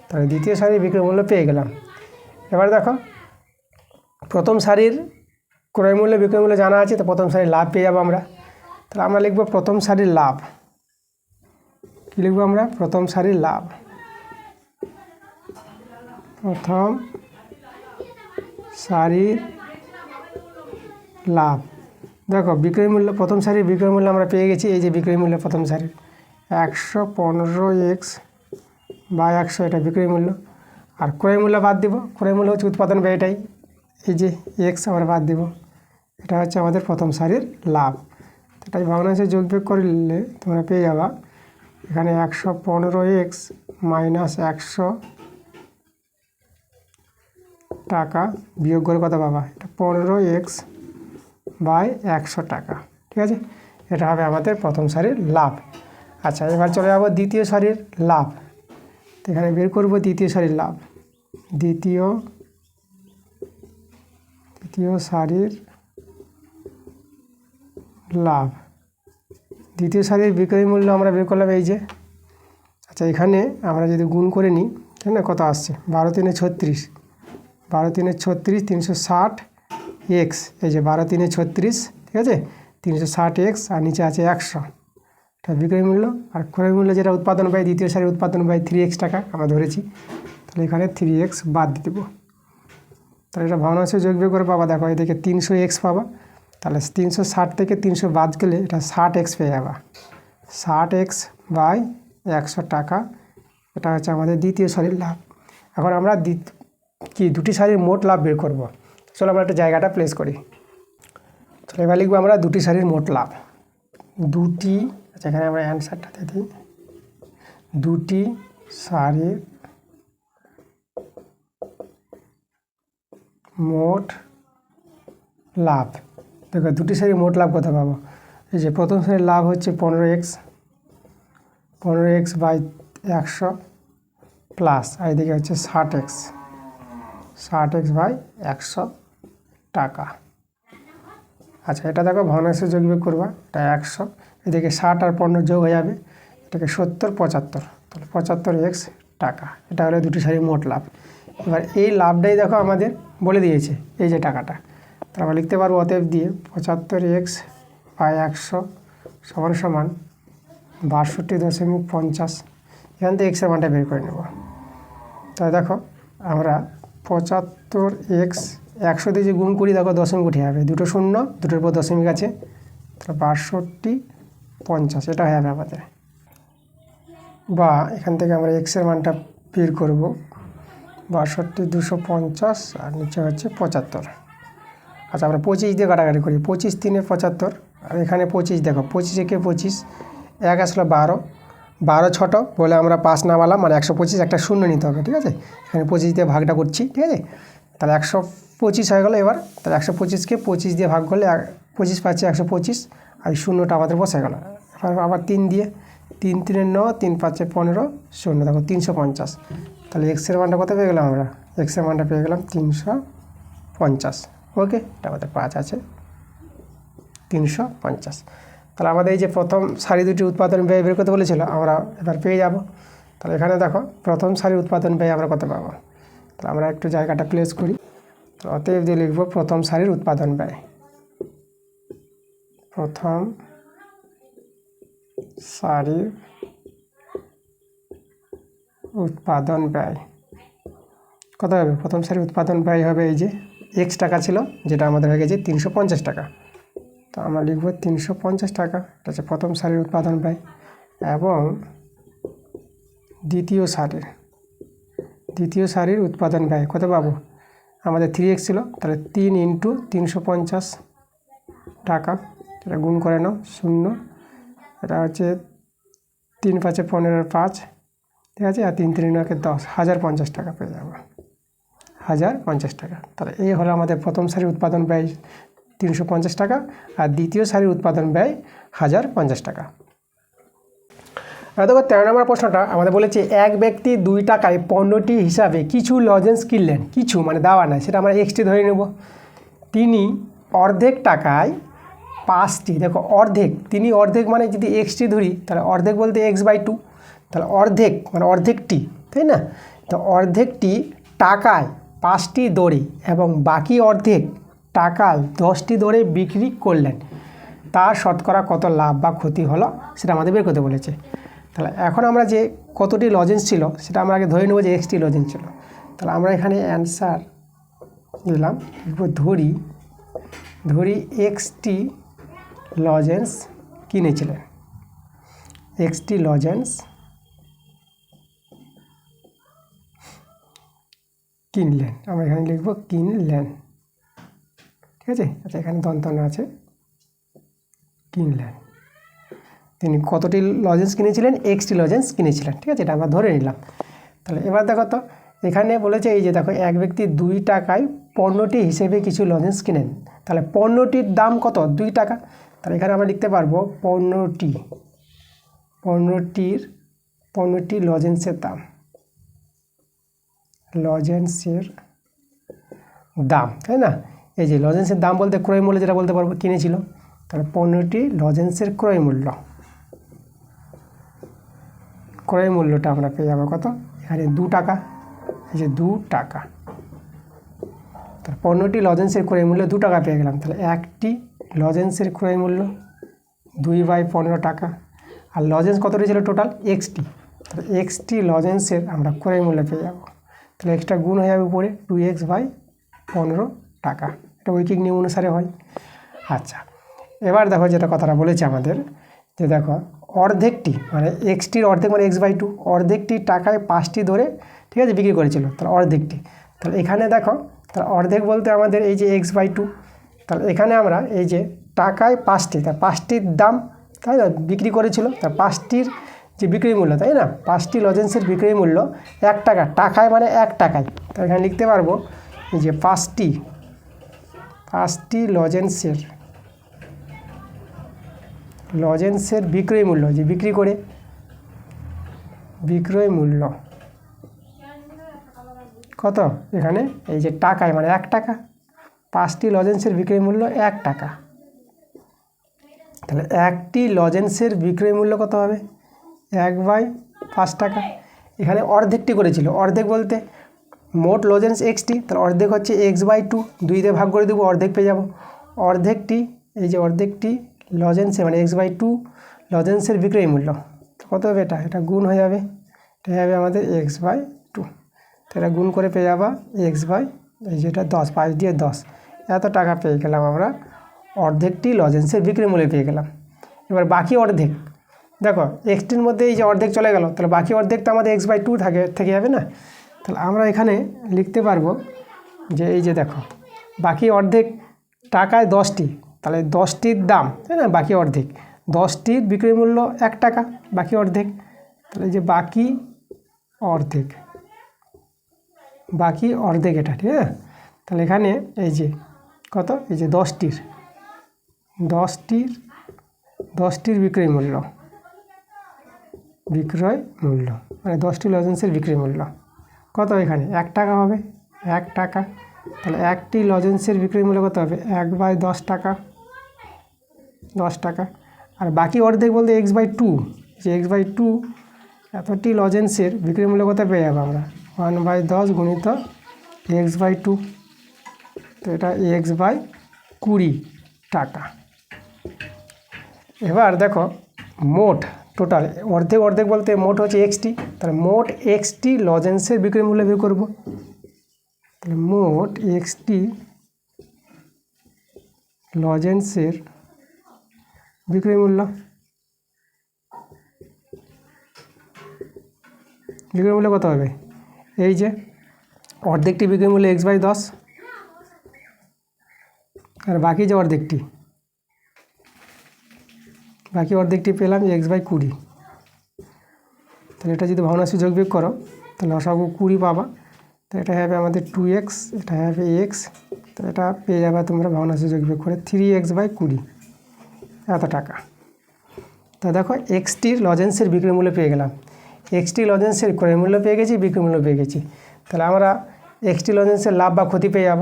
S1: তাহলে দ্বিতীয় সারির বিক্রয় মূল্য পেয়ে গেলাম। এবার দেখো প্রথম সারির ক্রয় মূল্য বিক্রয় মূল্য জানা আছে, তো প্রথম সারির লাভ পেয়ে যাবো আমরা। তাহলে আমরা লিখব প্রথম সারির লাভ, কী লিখবো আমরা, প্রথম সারির লাভ, প্রথম সারির লাভ। দেখো বিক্রয় মূল্য, প্রথম সারির বিক্রয় মূল্য আমরা পেয়ে গেছি, এই যে বিক্রয় মূল্য প্রথম সারির 115x/100, এটা বিক্রয় মূল্য। আর ক্রয় মূল্য বাদ দিব, ক্রয় মূল্য হচ্ছে উৎপাদন ব্যয়টাই, এই যে x আমরা বাদ দিব, এটা হচ্ছে আমাদের প্রথম সারির লাভ। এটাই ভগ্নাংশে যোগ বিয়োগ করলে তোমরা পেয়ে যাবা এখানে 115x মাইনাস 100 টাকা বিয়োগ করে কত পাবা, এটা 15x/100 টাকা। ঠিক আছে, এটা হবে আমাদের প্রথম সারির লাভ। আচ্ছা, এবার চলে যাব দ্বিতীয় সারির লাভ। তো এখানে বের করব দ্বিতীয় সারির লাভ, দ্বিতীয় সারির লাভ, দ্বিতীয় সারির বিক্রয় মূল্য আমরা বের করলাম এই যে। আচ্ছা, এখানে আমরা যদি গুণ করে নিই, ঠিক না, কত আসছে, 12 × 36, 12 × 36 360x, এই যে 12 × 36, ঠিক আছে, 360x, আর নিচে আছে 100, এটা বিক্রয় মূল্য। আর ক্রয় মূল্য যেটা উৎপাদন ব্যয়, দ্বিতীয় সারির উৎপাদন ব্যয় 3x টাকা আমরা ধরেছি, তাহলে এখানে 3x বাদ দিয়ে দেবো। তাহলে এটা ভগ্নাংশে যোগ বিয়োগ করে পাবা, দেখো এদিকে 300x পাবা, তাহলে 360 থেকে 300 বাদ গেলে এটা 60x পেয়ে যাবা, 60x/100 টাকা, এটা হচ্ছে আমাদের দ্বিতীয় সারির লাভ। এখন আমরা দুটি সারির মোট লাভ বের করব। চলো আমরা একটা জায়গাটা প্লেস করি। চলো এবার লিখবো আমরা দুটি সারির মোট লাভ, আচ্ছা এখানে আমরা অ্যান্সারটা দিয়ে দিই, দুটি সারির মোট লাভ। দেখো দুটি সারির মোট লাভ কত পাবো, এই যে প্রথম সারির লাভ হচ্ছে 15x/100 প্লাস, আর এদিকে হচ্ছে 60x/100 টাকা। আচ্ছা, এটা দেখো ভগ্নাংশে যোগ বিয়োগ করবা, এটা 100, এদিকে 60 আর 15 যোগ হয়ে যাবে, এটাকে 70 75, তাহলে 75x টাকা, এটা হলো দুটি সারির মোট লাভ। এবার এই লাভটাই দেখো আমাদের বলে দিয়েছে, এই যে টাকাটা, তাহলে আমরা লিখতে পারবো অতএব দিয়ে 75x/100 সমান 62.50, এখান থেকে এক্সের মানটা বের করে নেব। তাই দেখো আমরা 75x 100 দিয়ে যে গুণ করি, দেখো দশমিক উঠে যাবে, দুটো শূন্য, দুটোর পর দশমিক আছে, তাহলে 62.50, এটা হয়ে যাবে আমাদের। বা এখান থেকে আমরা এক্সের মানটা বের করব, 62,250, আর নিচে হচ্ছে 75। আচ্ছা, আমরা 25 দিয়ে কাটাকাটি করি, 25 × 3 = 75, আর এখানে 25, দেখো 25 একে 25, 1 আসলো 12, 12 ছোটো বলে আমরা 5 নামালাম, মানে 125, একটা শূন্য নিতে হবে। ঠিক আছে, এখানে 25 দিয়ে ভাগটা করছি, ঠিক আছে, তাহলে 125 হয়ে গেলো। এবার তাহলে 125কে 25 দিয়ে ভাগ করলে 25 পাচ্ছে 125, আর শূন্যটা আমাদের বসে গেল। এবার আবার 3 দিয়ে, 3 × 3 = 9, 3 × 5 = 15, শূন্য, দেখো 350। তাহলে এক্সের মানটা কত পেয়ে গেলাম আমরা, এক্সের মানটা পেয়ে গেলাম 350। ওকে, এটা আমাদের 5 আছে 350। তাহলে আমাদের এই যে প্রথম সারি দুটি উৎপাদন ব্যয় বের করতে বলেছিল, আমরা এবার পেয়ে যাব। তাহলে এখানে দেখো প্রথম সারির উৎপাদন ব্যয় আমরা কত পাবো, তাহলে আমরা একটু জায়গাটা প্লেস করি। তো অতএব দিয়ে লিখব প্রথম সারির উৎপাদন ব্যয়, প্রথম সারির উৎপাদন ব্যয় কত হবে, প্রথম সারির উৎপাদন ব্যয় হবে এই যে x টাকা ছিল, যেটা আমাদের হয়ে গেছে 350 টাকা। তো আমরা লিখব 350 টাকা, এটা হচ্ছে প্রথম সারির উৎপাদন ব্যয়। এবং দ্বিতীয় সারির উৎপাদন ব্যয় কত পাবো, আমাদের 3x ছিল, তাহলে 3 × 350 টাকা, এটা গুণ করে নাও 0, এটা হচ্ছে 3 × 5 = 15, 5, ঠিক আছে, আর 3 × 3 = 10, 1050 টাকা পেয়ে যাবো, 1050 টাকা। তাহলে এই হলো আমাদের প্রথম সারির উৎপাদন ব্যয় 350 টাকা, আর দ্বিতীয় সারির উৎপাদন ব্যয় 1050 টাকা। দেখো 13 নম্বর প্রশ্নটা আমাদের বলেছে এক ব্যক্তি 2 টাকায় পণ্যটি হিসাবে কিছু লজেন্স কিনলেন, কিছু মানে দেওয়া নাই, সেটা আমরা এক্সটি ধরে নেব। তিনি অর্ধেক টাকায় 5টি, দেখো অর্ধেক, তিনি অর্ধেক মানে যদি এক্সটি ধরি তাহলে অর্ধেক বলতে x/2, তাহলে অর্ধেক মানে অর্ধেকটি, তাই না? তো অর্ধেকটি টাকায় 5টি দরে এবং বাকি অর্ধেক টাকায় 10টি দরে বিক্রি করলেন, তার শতকরা কত লাভ বা ক্ষতি হলো সেটা আমাদের বের করতে বলেছে। তাহলে এখন আমরা যে কতটি লজেন্স ছিল সেটা আমরা আগে ধরে নেব যে এক্সটি লজেন্স ছিল। তাহলে আমরা এখানে অ্যান্সার দিলাম, ধরি এক্সটি লজেন্স কিনেছিলেন, এক্সটি লজেন্স কিনলেন, আমরা এখানে লিখব কিনলেন, ঠিক আছে। আচ্ছা, এখানে দন্তন্য আছে, কিনলেন, তিনি কতটি লজেন্স কিনেছিলেন, এক্সটি লজেন্স কিনেছিলেন, ঠিক আছে, এটা আমরা ধরে নিলাম। তাহলে এবার দেখো তো এখানে বলেছে এই যে দেখো এক ব্যক্তি 2 টাকায় পণ্যটি হিসেবে কিছু লজেন্স কিনেন, তাহলে পণ্যটির দাম কত, 2 টাকা। তাহলে এখানে আমরা লিখতে পারবো পণ্যটি লজেন্সের দাম, তাই না? এই যে লজেন্সের দাম বলতে ক্রয় মূল্য যেটা বলতে পারবো, কিনেছিল, তাহলে পণ্যটি লজেন্সের ক্রয় মূল্যটা আমরা পেয়ে যাবো কত, এখানে 2 টাকা, এই যে 2 টাকা, তাহলে পণ্যটি লজেন্সের ক্রয় মূল্য 2 টাকা পেয়ে গেলাম। তাহলে একটি লজেন্সের ক্রয় মূল্য 2/15 টাকা, আর লজেন্স কতটি ছিল টোটাল, এক্সটি, তাহলে এক্সটি লজেন্সের আমরা ক্রয় মূল্য পেয়ে যাবো। তাহলে এক্সট্রা গুণ হয়ে যাবে উপরে 2x/15 টাকা, এটা ঐকিক নিয়ম অনুসারে হয়। আচ্ছা, এবার দেখো যেটা কথাটা বলেছে আমাদের, যে দেখো অর্ধেকটি মানে এক্সটির অর্ধেক মানে x/2, অর্ধেকটি টাকায় 5টি ধরে, ঠিক আছে, বিক্রি করেছিল, তাহলে অর্ধেকটি। তাহলে এখানে দেখো, তাহলে অর্ধেক বলতে আমাদের এই যে x/2, তাহলে এখানে আমরা এই যে টাকায় 5টি, তার 5টির দাম, তাই না, বিক্রি করেছিল, তার 5টির যে বিক্রয় মূল্য, তাই না, 5টি লজেন্সের বিক্রয় মূল্য 1 টাকা, টাকায় মানে 1 টাকায়। তো এখানে লিখতে পারবো এই যে 5টি লজেন্সের বিক্রয় মূল্য, যে বিক্রি করে বিক্রয় মূল্য কত, এখানে এই যে টাকায় মানে 1 টাকা, 5টি লজেন্সের বিক্রয় মূল্য 1 টাকা। তাহলে একটি লজেন্সের বিক্রয় মূল্য কত হবে, 1/5 টাকা। এখানে অর্ধেকটি করেছিল, অর্ধেক বলতে মোট লজেন্স এক্সটি, তাহলে অর্ধেক হচ্ছে x/2, 2 দিয়ে ভাগ করে দেবো, অর্ধেক পেয়ে যাব। অর্ধেকটি, এই যে অর্ধেকটি লজেন্সে মানে x/2 লজেন্সের বিক্রয় মূল্য কত হবে, এটা গুণ হয়ে যাবে, এটা হবে আমাদের x/2, তো এটা গুণ করে পেয়ে যাবা এই যেটা 10, 5 দিয়ে 10, এত টাকা পেয়ে গেলাম আমরা, অর্ধেকটি লজেন্সের বিক্রয় মূল্য পেয়ে গেলাম। এবার বাকি অর্ধেক, দেখো এক্সটির মধ্যে এই যে অর্ধেক চলে গেল, তাহলে বাকি অর্ধেক তো আমাদের x/2 থেকে যাবে না। তাহলে আমরা এখানে লিখতে পারবো যে এই যে দেখো বাকি অর্ধেক টাকায় 10টি, তাহলে 10টির দাম, তাই না, বাকি অর্ধেক, 10টির বিক্রয় মূল্য 1 টাকা, বাকি অর্ধেক, তাহলে এই যে বাকি অর্ধেক এটা, ঠিক আছে। তাহলে এখানে এই যে কত, এই যে 10টির বিক্রয় মূল্য মানে 10টি লজেন্সের বিক্রয় মূল্য কত, এখানে 1 টাকা হবে, 1 টাকা। তাহলে একটি লজেন্সের বিক্রয় মূল্য কত হবে, 1/10 টাকা, 10 টাকা। আর বাকি অর্ধেক বলতে x/2, যে x/2 এতটি লজেন্সের বিক্রয় মূল্য কত পেয়ে যাবো আমরা, 1/10 গুণিত x/2, তো এটা x/20 টাকা। এবার দেখো মোট টোটাল অর্ধেক বলতে মোট হচ্ছে এক্সটি, তাহলে মোট এক্সটি লজেন্সের বিক্রয় মূল্য বের করব। মোট এক্সটি লজেন্সের বিক্রয় মূল্য, বিক্রয় মূল্য কত হবে? এই যে অর্ধেকটি বিক্রয় মূল্য x/10, আর বাকি যে অর্ধেকটি, বাকি অর্ধেকটি পেলাম x/20। তাহলে এটা যদি ভগ্নাংশে যোগ বিয়োগ করো তাহলে লসাগু 20 পাবা। তো এটা হবে আমাদের 2x, এটা হবে x, তো এটা পেয়ে যাবে তোমরা ভগ্নাংশে যোগ বিয়োগ করে 3x/20, এত টাকা। তা দেখো এক্সটির লজেন্সের বিক্রয় মূল্য পেয়ে গেলাম, এক্সটি লজেন্সের ক্রয় মূল্য পেয়ে গেছি, বিক্রয় মূল্য পেয়ে গেছি। তাহলে আমরা এক্সটি লজেন্সের লাভ বা ক্ষতি পেয়ে যাব।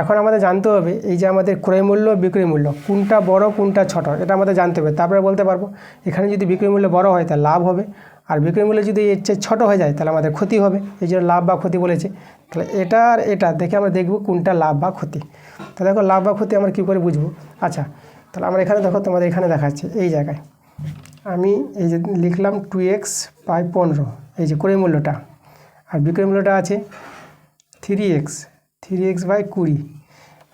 S1: এখন আমাদের জানতে হবে এই যে আমাদের ক্রয় মূল্য বিক্রয় মূল্য কোনটা বড় কোনটা ছোট, এটা আমাদের জানতে হবে, তারপরে বলতে পারবো। এখানে যদি বিক্রয় মূল্য বড় হয় তাহলে লাভ হবে, আর বিক্রয় মূল্য যদি এর চেয়ে ছোটো হয়ে যায় তাহলে আমাদের ক্ষতি হবে। এই জন্য লাভ বা ক্ষতি বলেছে। তাহলে এটা আর এটা দেখে আমরা দেখব কোনটা লাভ বা ক্ষতি। তো দেখো লাভ বা ক্ষতি আমরা কী করে বুঝবো? আচ্ছা, তাহলে আমরা এখানে দেখো, তোমাদের এখানে দেখাচ্ছে এই জায়গায় আমি এই যে লিখলাম 2x/15, এই যে ক্রয় মূল্যটা, আর বিক্রয় মূল্যটা আছে 3x/20।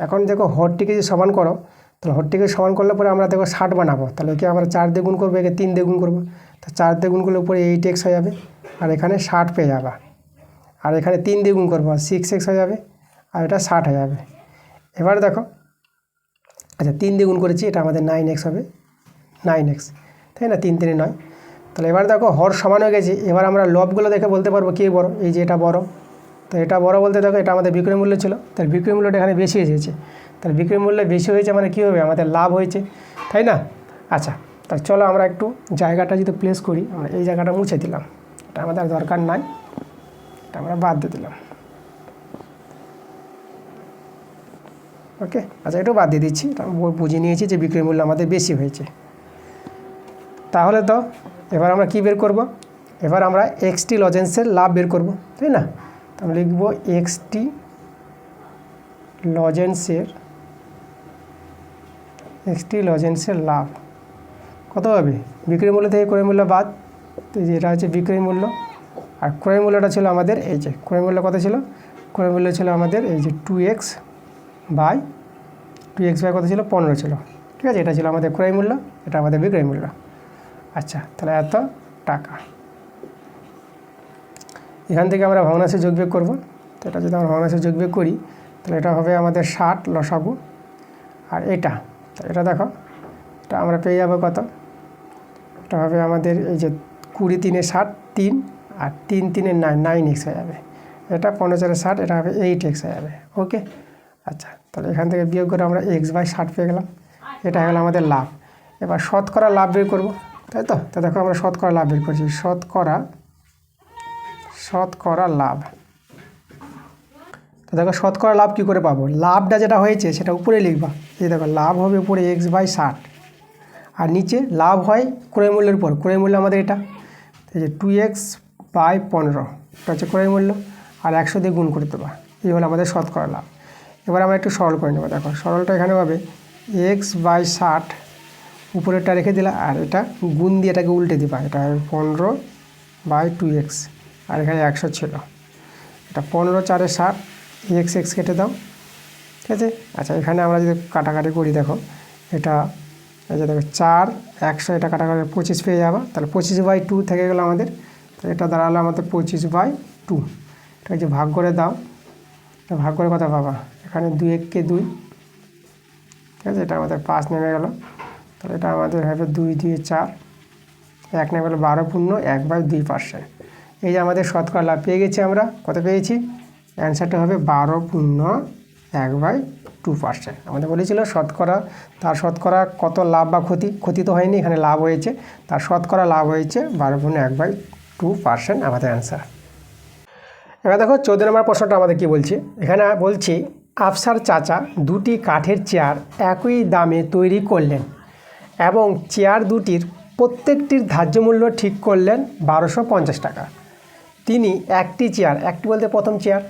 S1: এখন দেখো হরটিকে যে সমান করো, তাহলে হরটিকে সমান করলে পরে আমরা দেখো 60 বানাবো। তাহলে কি আমরা 4 দিয়ে গুণ করবো, একে 3 দিয়ে গুণ করবো, তো 4 দিয়ে গুণ করলে উপরে 8x হয়ে যাবে, আর এখানে 60 পেয়ে যাবা। আর এখানে 3 দিয়ে গুণ করবো, 6x হয়ে যাবে, আর এটা 60 হয়ে যাবে। এবার দেখো, আচ্ছা 3 দিয়ে গুণ করেছি, এটা আমাদের 9x হবে, 9x, তাই না? 3 3 9। তাহলে এবার দেখো হর সমান হয়ে গেছে। এবার আমরা লবগুলো দেখে বলতে পারবো কে বড়। এই যে এটা বড়, তো এটা বড় বলতে দেখো এটা আমাদের বিক্রয় মূল্য ছিল, তাহলে বিক্রয় মূল্যটা এখানে বেশি হয়েছে। তাহলে বিক্রয় মূল্য বেশি হয়েছে মানে কী হবে? আমাদের লাভ হয়েছে, তাই না? আচ্ছা, তাহলে চলো আমরা একটু জায়গাটা যদি প্লেস করি, আমরা এই জায়গাটা মুছে দিলাম, এটা আমাদের দরকার নাই, এটা আমরা বাদ দিয়ে দিলাম। ওকে, আচ্ছা এটাও বাদ দিয়ে দিচ্ছি, বুঝে নিয়েছি যে বিক্রয় মূল্য আমাদের বেশি হয়েছে। তাহলে তো এবার আমরা কি বের করব? এবার আমরা এক্সটি লজেন্সের লাভ বের করব, তাই না? তো আমরা লিখব এক্সটি লজেন্সের লাভ কত হবে? বিক্রয় মূল্য থেকে ক্রয় মূল্য বাদ, তো এটা হচ্ছে বিক্রয় মূল্য, আর ক্রয় মূল্যটা ছিল আমাদের এই যে ক্রয় মূল্য কত ছিল? ক্রয় মূল্য ছিল আমাদের এই যে 2x/2x কত ছিল? 15 ছিল, ঠিক আছে? এটা ছিল আমাদের ক্রয় মূল্য, এটা আমাদের বিক্রয় মূল্য। আচ্ছা, তাহলে এত টাকা। এখান থেকে আমরা ভগ্নাংশে যোগ বিয়োগ করবো, তো এটা যদি আমরা ভগ্নাংশে যোগ বিয়োগ করি তাহলে এটা হবে আমাদের 60 লসাগু, আর এটা, তো এটা দেখো এটা আমরা পেয়ে যাবো কত? এটা হবে আমাদের এই যে 20 3 60 3, আর 3 3 9, 9x হয়ে যাবে। এটা 15 4 60, এটা হবে 8x হয়ে যাবে। ওকে, আচ্ছা তাহলে এখান থেকে বিয়োগ করে আমরা x/60 পেয়ে গেলাম, এটা হলো আমাদের লাভ। এবার শতকরা লাভ বের করবো, তাই তো? তো দেখো আমরা শতকরা লাভ বের করছি, শতকরা লাভ। তো দেখো শতকরা লাভ কী করে পাবো? লাভটা যেটা হয়েছে সেটা উপরে লিখবা, এই দেখো লাভ হবে উপরে x/60, আর নিচে লাভ হয় ক্রয় মূল্যের পর, ক্রয় মূল্য আমাদের এটা এই যে 2x/15, এটা হচ্ছে ক্রয় মূল্য, আর 100 দিয়ে গুণ করে দেবা, এই হলো আমাদের শতকরা লাভ। এবার আমরা একটু সরল করে নেবো, দেখো সরলটা এখানে হবে x/60, উপরেরটা রেখে দিলা, আর এটা গুণ দিয়ে এটাকে উল্টে দিবা, এটা হবে 15/2x, আর এখানে 100 ছিল, এটা 15 4 60, x কেটে দাও, ঠিক আছে? আচ্ছা এখানে আমরা যদি কাটাকাটি করি, দেখো এটা এই যে দেখো 4 100, এটা কাটাকাটি 25 পেয়ে যাবা, তাহলে 25/2 থেকে গেলো আমাদের, তো এটা দাঁড়ালো আমাদের 25/2। এটা যে ভাগ করে দাও, এটা ভাগ করে কত পাবা? এখানে 2 1 কে 2, ঠিক আছে? এটা আমাদের 5 নেমে গেল, তাহলে এটা আমাদের হবে 2 2 4, 1 নেমে গেলো 12/1/2%। এই যে আমাদের শতকরা লাভ পেয়ে গেছি আমরা, কত পেয়েছি? অ্যান্সারটা হবে 12/1/2%। আমাদের বলেছিল শতকরা, তার শতকরা কত লাভ বা ক্ষতি, ক্ষতি তো হয়নি, এখানে লাভ হয়েছে, তার শতকরা লাভ হয়েছে 12/1/2% আমাদের অ্যান্সার। এবার দেখো 14 নম্বর প্রশ্নটা আমাদের কি বলছে, এখানে বলছি আফসার চাচা দুটি কাঠের চেয়ার একই দামে তৈরি করলেন এবং চেয়ার দুটির প্রত্যেকটির ধার্য মূল্য ঠিক করলেন 1250 টাকা। তিনি একটি বলতে প্রথম চেয়ার,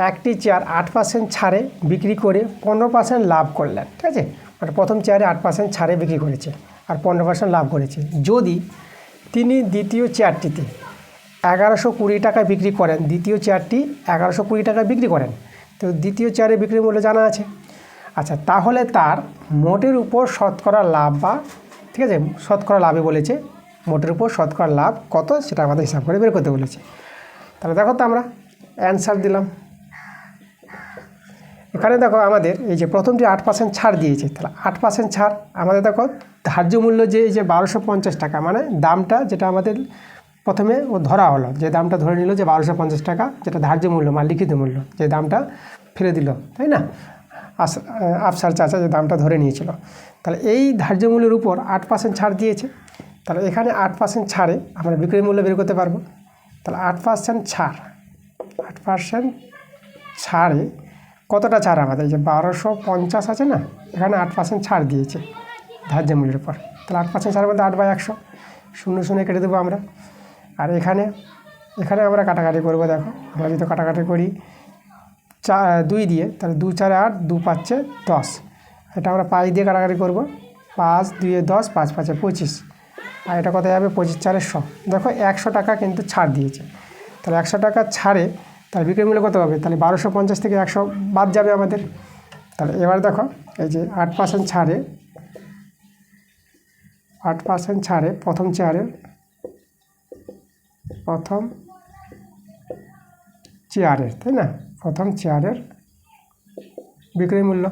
S1: একটি চেয়ার 8% ছাড়ে বিক্রি করে 15% লাভ করলেন, ঠিক আছে? মানে প্রথম চেয়ারে 8% ছাড়ে বিক্রি করেছে আর 15% লাভ করেছে। যদি তিনি দ্বিতীয় চেয়ারটিতে 1120 টাকায় বিক্রি করেন, দ্বিতীয় চেয়ারটি 1120 টাকায় বিক্রি করেন, তো দ্বিতীয় চেয়ারের বিক্রির মূল্য জানা আছে। আচ্ছা, তাহলে তার মোটের উপর শতকরা লাভ বা ঠিক আছে, শতকরা লাভে বলেছে, মোটের উপর শতকরা লাভ কত সেটা আমাদের হিসাব করে বের করতে বলেছে। তাহলে দেখো তো আমরা অ্যান্সার দিলাম। এখানে দেখো আমাদের এই যে প্রথমটি 8% ছাড় দিয়েছে, তাহলে 8% ছাড় আমাদের দেখো ধার্য মূল্য যে এই যে 1250 টাকা, মানে দামটা যেটা আমাদের প্রথমে ও ধরা হলো, যে দামটা ধরে নিল যে 1250 টাকা, যেটা ধার্য মূল্য মানে লিখিত মূল্য, যে দামটা ফেলে দিল, তাই না, আফসার চাচা যে দামটা ধরে নিয়েছিল। তাহলে এই ধার্য মূল্যের উপর 8% ছাড় দিয়েছে, তাহলে এখানে 8% ছাড়ে আমরা বিক্রয় মূল্য বের করতে পারবো। তাহলে 8% ছাড়, 8% ছাড়ে কতটা ছাড় আমাদের, যে 1250 আছে না, এখানে 8% ছাড় দিয়েছে ধার্য মূল্যের উপর। তাহলে 8% ছাড়ের মধ্যে 8/100, 0 কেটে দেবো আমরা। আর এখানে আমরা কাটাকাটি করবো। দেখো আমরা যদি কাটাকাটি করি 2 দিয়ে, তাহলে 2 4 8, 2 5 10, এটা আমরা 5 দিয়ে কাটাকাটি করবো, 5 2 10, 5 5 25, আর এটা কত যাবে 25 4 100। দেখো 100 টাকা কিন্তু ছাড় দিয়েছে, তাহলে 100 টাকা ছাড়ে তাহলে বিক্রয় মূল্য কত হবে, তাহলে 1250 থেকে 100 বাদ যাবে আমাদের। তাহলে এবার দেখো এই যে 8% ছাড়ে, 8% ছাড়ে প্রথম চেয়ারের তাই না, প্রথম চেয়ারের বিক্রয় মূল্য,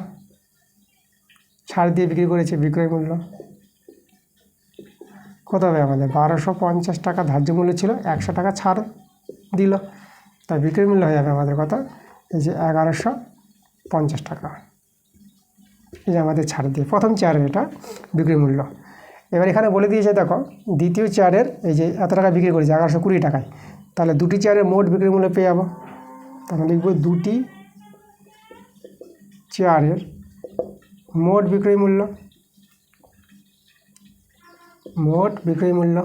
S1: ছাড় দিয়ে বিক্রি করেছে, বিক্রয় মূল্য কত হবে আমাদের 1250 টাকা ধার্য মূল্য ছিল, 100 টাকা ছাড় দিল, তাই বিক্রয় মূল্য হয়ে যাবে আমাদের কত, এই যে 1150 টাকা, এই যে আমাদের ছাড় দিয়ে প্রথম চেয়ারের এটা বিক্রয় মূল্য। এবার এখানে বলে দিয়েছে দেখো দ্বিতীয় চেয়ারের এই যে এত টাকা বিক্রি করেছে 1120 টাকায়, তাহলে দুটি চেয়ারের মোট বিক্রয় মূল্য পেয়ে যাবো। তাহলে লিখব দুটি চেয়ারের মোট বিক্রয় মূল্য,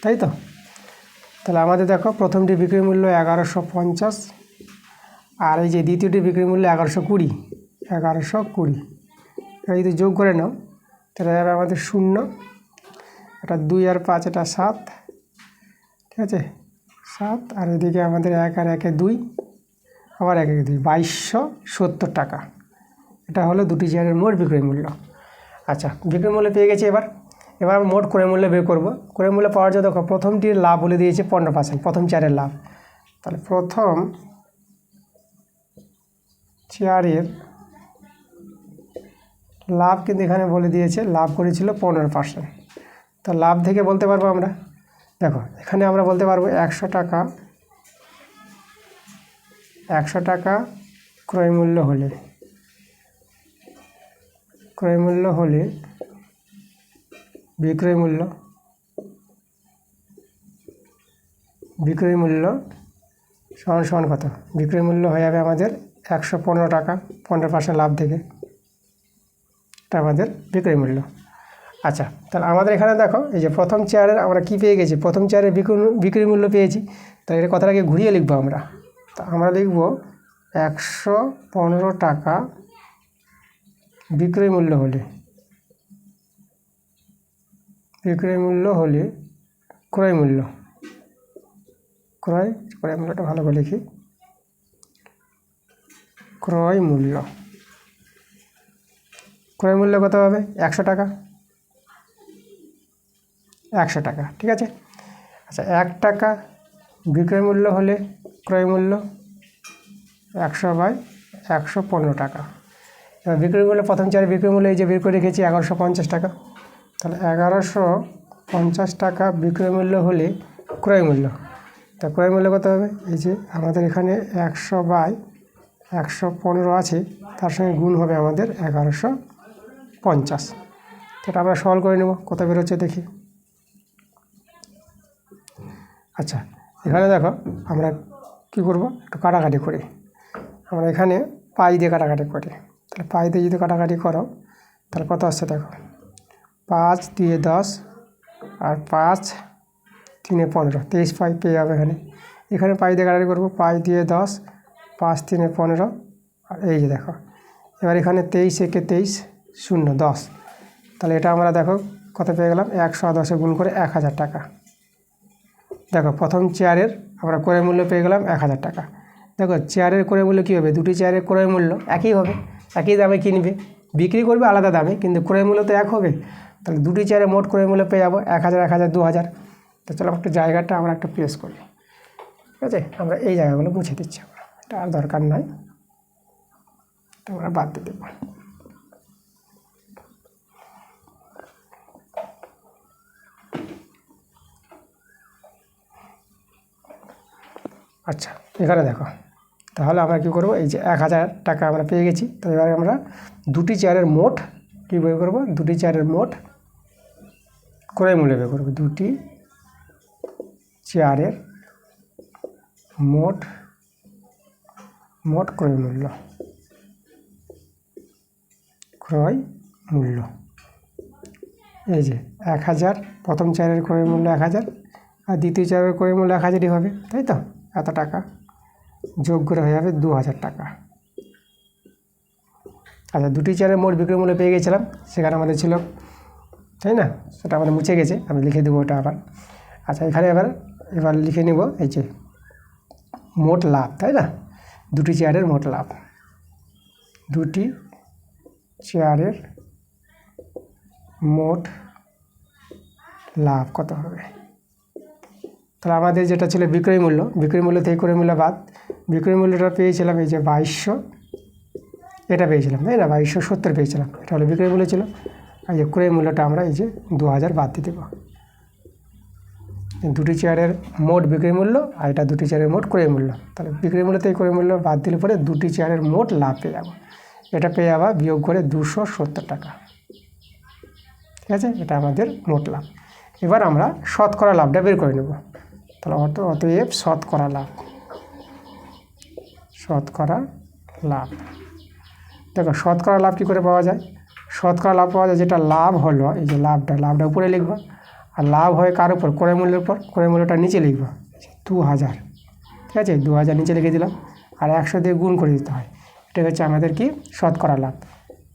S1: তাই তো। তাহলে আমাদের দেখো প্রথমটি বিক্রয় মূল্য 1150, আর এই যে দ্বিতীয়টি বিক্রয় মূল্য 1120, এটা যদি যোগ করে নাও তাহলে যাবে আমাদের 0, এটা 2 আর 5, এটা 7, ঠিক আছে 7, আর এদিকে আমাদের 1 আর 1 2, আবার 1 2, 2270 টাকা, এটা হলো দুটি চেয়ারের মোট বিক্রয় মূল্য। আচ্ছা, বিক্রয় মূল্য পেয়ে গেছি। এবার আমরা মোট ক্রয় মূল্য বের করবো। ক্রয় মূল্য পাওয়ার জন্য দেখো প্রথমটির লাভ বলে দিয়েছে 15%, প্রথম চেয়ারের লাভ, তাহলে প্রথম চেয়ারের লাভ কিন্তু এখানে বলে দিয়েছে, লাভ করেছিল 15%, তো লাভ থেকে বলতে পারবো আমরা, দেখো এখানে আমরা বলতে পারবো 100 টাকা ক্রয় মূল্য হলে বিক্রয় মূল্য সমান কত, বিক্রয় মূল্য হয়ে যাবে আমাদের 115 টাকা, 15% লাভ থেকে, এটা আমাদের বিক্রয় মূল্য। আচ্ছা, তাহলে আমাদের এখানে দেখো এই যে প্রথম চেয়ারের আমরা কি পেয়ে গেছি, প্রথম চেয়ারের বিক্রয় মূল্য পেয়েছি, তাহলে এর কথাটাকে ঘুরিয়ে লিখবো আমরা। তা আমরা লিখব 115 টাকা বিক্রয় মূল্য হলে ক্রয় মূল্যটা ভালো করে লিখি, ক্রয় মূল্য কত হবে 100 টাকা, ঠিক আছে। আচ্ছা, 1 টাকা বিক্রয় মূল্য হলে ক্রয় মূল্য 100/115 টাকা। এবার বিক্রয় মূল্য প্রথম চেয়ারের বিক্রয় মূল্য এই যে বের করে রেখেছি 1150 টাকা, তাহলে 1150 টাকা বিক্রয় মূল্য হলে ক্রয় মূল্য, তা ক্রয় মূল্য কত হবে, এই যে আমাদের এখানে 100/115 আছে, তার সঙ্গে গুণ হবে আমাদের 1150, সেটা আমরা সলভ করে নেব কত বেরোচ্ছে দেখি। আচ্ছা, এখানে দেখো আমরা কী করব, একটু কাটাকাটি করি। আমরা এখানে পাই দিয়ে কাটাকাটি করি, তাহলে পাই দিয়ে যদি কাটাকাটি করো তাহলে কত আসছে দেখো, 5 2 10, আর 5 3 15, 23 পাই পেয়ে যাবে। এখানে পাই দিয়ে কাটাকাটি করবো, 5 2 10, 5 3 15, আর এই যে দেখো এবার এখানে 23 1 23 0 10, তাহলে এটা আমরা দেখো কত পেয়ে গেলাম, 110 গুণ করে 1000 টাকা। দেখো প্রথম চেয়ারের আমরা ক্রয় মূল্য পেয়ে গেলাম 1000 টাকা। দেখো চেয়ারের ক্রয় মূল্য কী হবে, দুটি চেয়ারের ক্রয় মূল্য একই হবে, একই দামে কিনবে, বিক্রি করবে আলাদা দামে, কিন্তু ক্রয় মূল্য তো এক হবে। তাহলে দুটি চেয়ারে মোট ক্রয় মূল্য পেয়ে যাবো 1000, 1000, 2000। তো চলো একটা জায়গাটা আমরা একটা প্লেস করি, ঠিক আছে। আমরা এই জায়গাগুলো মুছে দিচ্ছি, এটা আর দরকার নাই, আমরা বাদ দিয়ে দেবো। আচ্ছা, এখানে দেখো, তাহলে আমরা কী করবো, এই যে 1000 টাকা আমরা পেয়ে গেছি। তো এবারে আমরা দুটি চেয়ারের মোট কী বের করবো, দুটি চেয়ারের মোট ক্রয় মূল্য বের করবো। দুটি চেয়ারের মোট ক্রয় মূল্য, এই যে 1000, প্রথম চেয়ারের ক্রয় মূল্য 1000, আর দ্বিতীয় চেয়ারের ক্রয় মূল্য 1000ই হবে, তাই তো। এত টাকা যোগ করে হয়ে যাবে 2000 টাকা। আচ্ছা, দুটি চেয়ারের মোট বিক্রয় মূল্য পেয়ে গেছিলাম, সেখানে আমাদের ছিল, তাই না, সেটা আমাদের মুছে গেছে, আমি লিখে দেবো ওটা আবার। আচ্ছা, এখানে এবার লিখে নেব এই যে মোট লাভ, তাই না, দুটি চেয়ারের মোট লাভ। দুটি চেয়ারের মোট লাভ কত হবে? তাহলে আমাদের যেটা ছিল বিক্রয় মূল্য থেকে ক্রয় মূল্য বাদ, বিক্রয় মূল্যটা পেয়েছিলাম এই যে 2200, এটা পেয়েছিলাম, তাই না, 2270 পেয়েছিলাম, এটা হলো বিক্রয় মূল্য ছিল। আর যে ক্রয় মূল্যটা আমরা এই যে 2000 বাদ দিয়ে দেবো। দুটি চেয়ারের মোট বিক্রয় মূল্য, আর এটা দুটি চেয়ারের মোট ক্রয় মূল্য। তাহলে বিক্রয় মূল্য থেকে ক্রয় মূল্য বাদ দিলে পরে দুটি চেয়ারের মোট লাভ পেয়ে যাবো। এটা পেয়ে যাবো বিয়োগ করে 270 টাকা, ঠিক আছে, এটা আমাদের মোট লাভ। এবার আমরা শতকরা লাভটা বের করে নেব। তাহলে অতএব শতকরা লাভ, দেখো শতকরা লাভ কী করে পাওয়া যায়? শতকরা লাভ পাওয়া যায়, যেটা লাভ হলো, এই যে লাভটা উপরে লিখব, আর লাভ হয় কার উপর, ক্রয় মূল্যের উপর, ক্রয় মূল্যটা নিচে লিখব 2000, ঠিক আছে, 2000 নিচে লিখে দিলাম, আর 100 দিয়ে গুণ করে দিতে হয়। এটা হচ্ছে আমাদের কি শতকরা লাভ।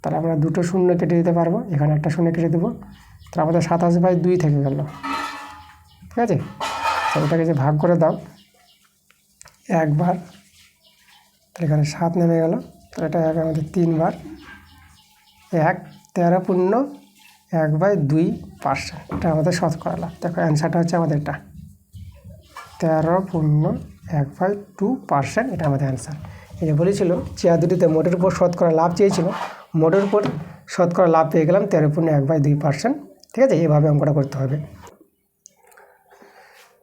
S1: তাহলে আমরা দুটো শূন্য কেটে দিতে পারবো, এখানে একটা শূন্য কেটে দেবো, তাহলে আমাদের 27/2 থেকে গেল, ঠিক আছে। এটাকে যে ভাগ করে দাও একবার, তাহলে এখানে 7 নেমে গেল, তাহলে এটা আমাদের 3 বার 1, 13.1/2%, এটা আমাদের শতকরা লাভ। দেখো অ্যান্সারটা হচ্ছে আমাদের এটা 13.1/2%, এটা আমাদের অ্যান্সার। এই যে বলেছিল চেয়ার দুটিতে মোটের উপর শতকরা লাভ চেয়েছিল, মোটের উপর শতকরা লাভ পেয়ে গেলাম 13.1/2%, ঠিক আছে। এইভাবে অঙ্কটা করতে হবে।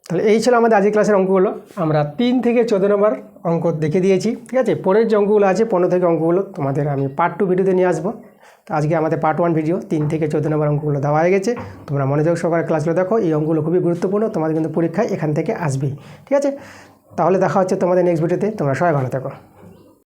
S1: তাহলে এই ছিল আমাদের আজকের ক্লাসের অঙ্কগুলো। আমরা 3 থেকে 14 নম্বর অঙ্ক দেখে দিয়েছি, ঠিক আছে। পরের যে অঙ্কগুলো আছে 15 থেকে অঙ্কগুলো তোমাদের আমি পার্ট 2 ভিডিওতে নিয়ে আসবো। তো আজকে আমাদের পার্ট 1 ভিডিও 3 থেকে 14 নম্বর অঙ্কগুলো দেওয়া হয়ে গেছে। তোমরা মনোযোগ সহকারে ক্লাসগুলো দেখো, এই অঙ্কগুলো খুবই গুরুত্বপূর্ণ, তোমাদের কিন্তু পরীক্ষায় এখান থেকে আসবেই, ঠিক আছে। তাহলে দেখা হচ্ছে তোমাদের নেক্সট ভিডিওতে, তোমরা সবাই ভালো থাকো।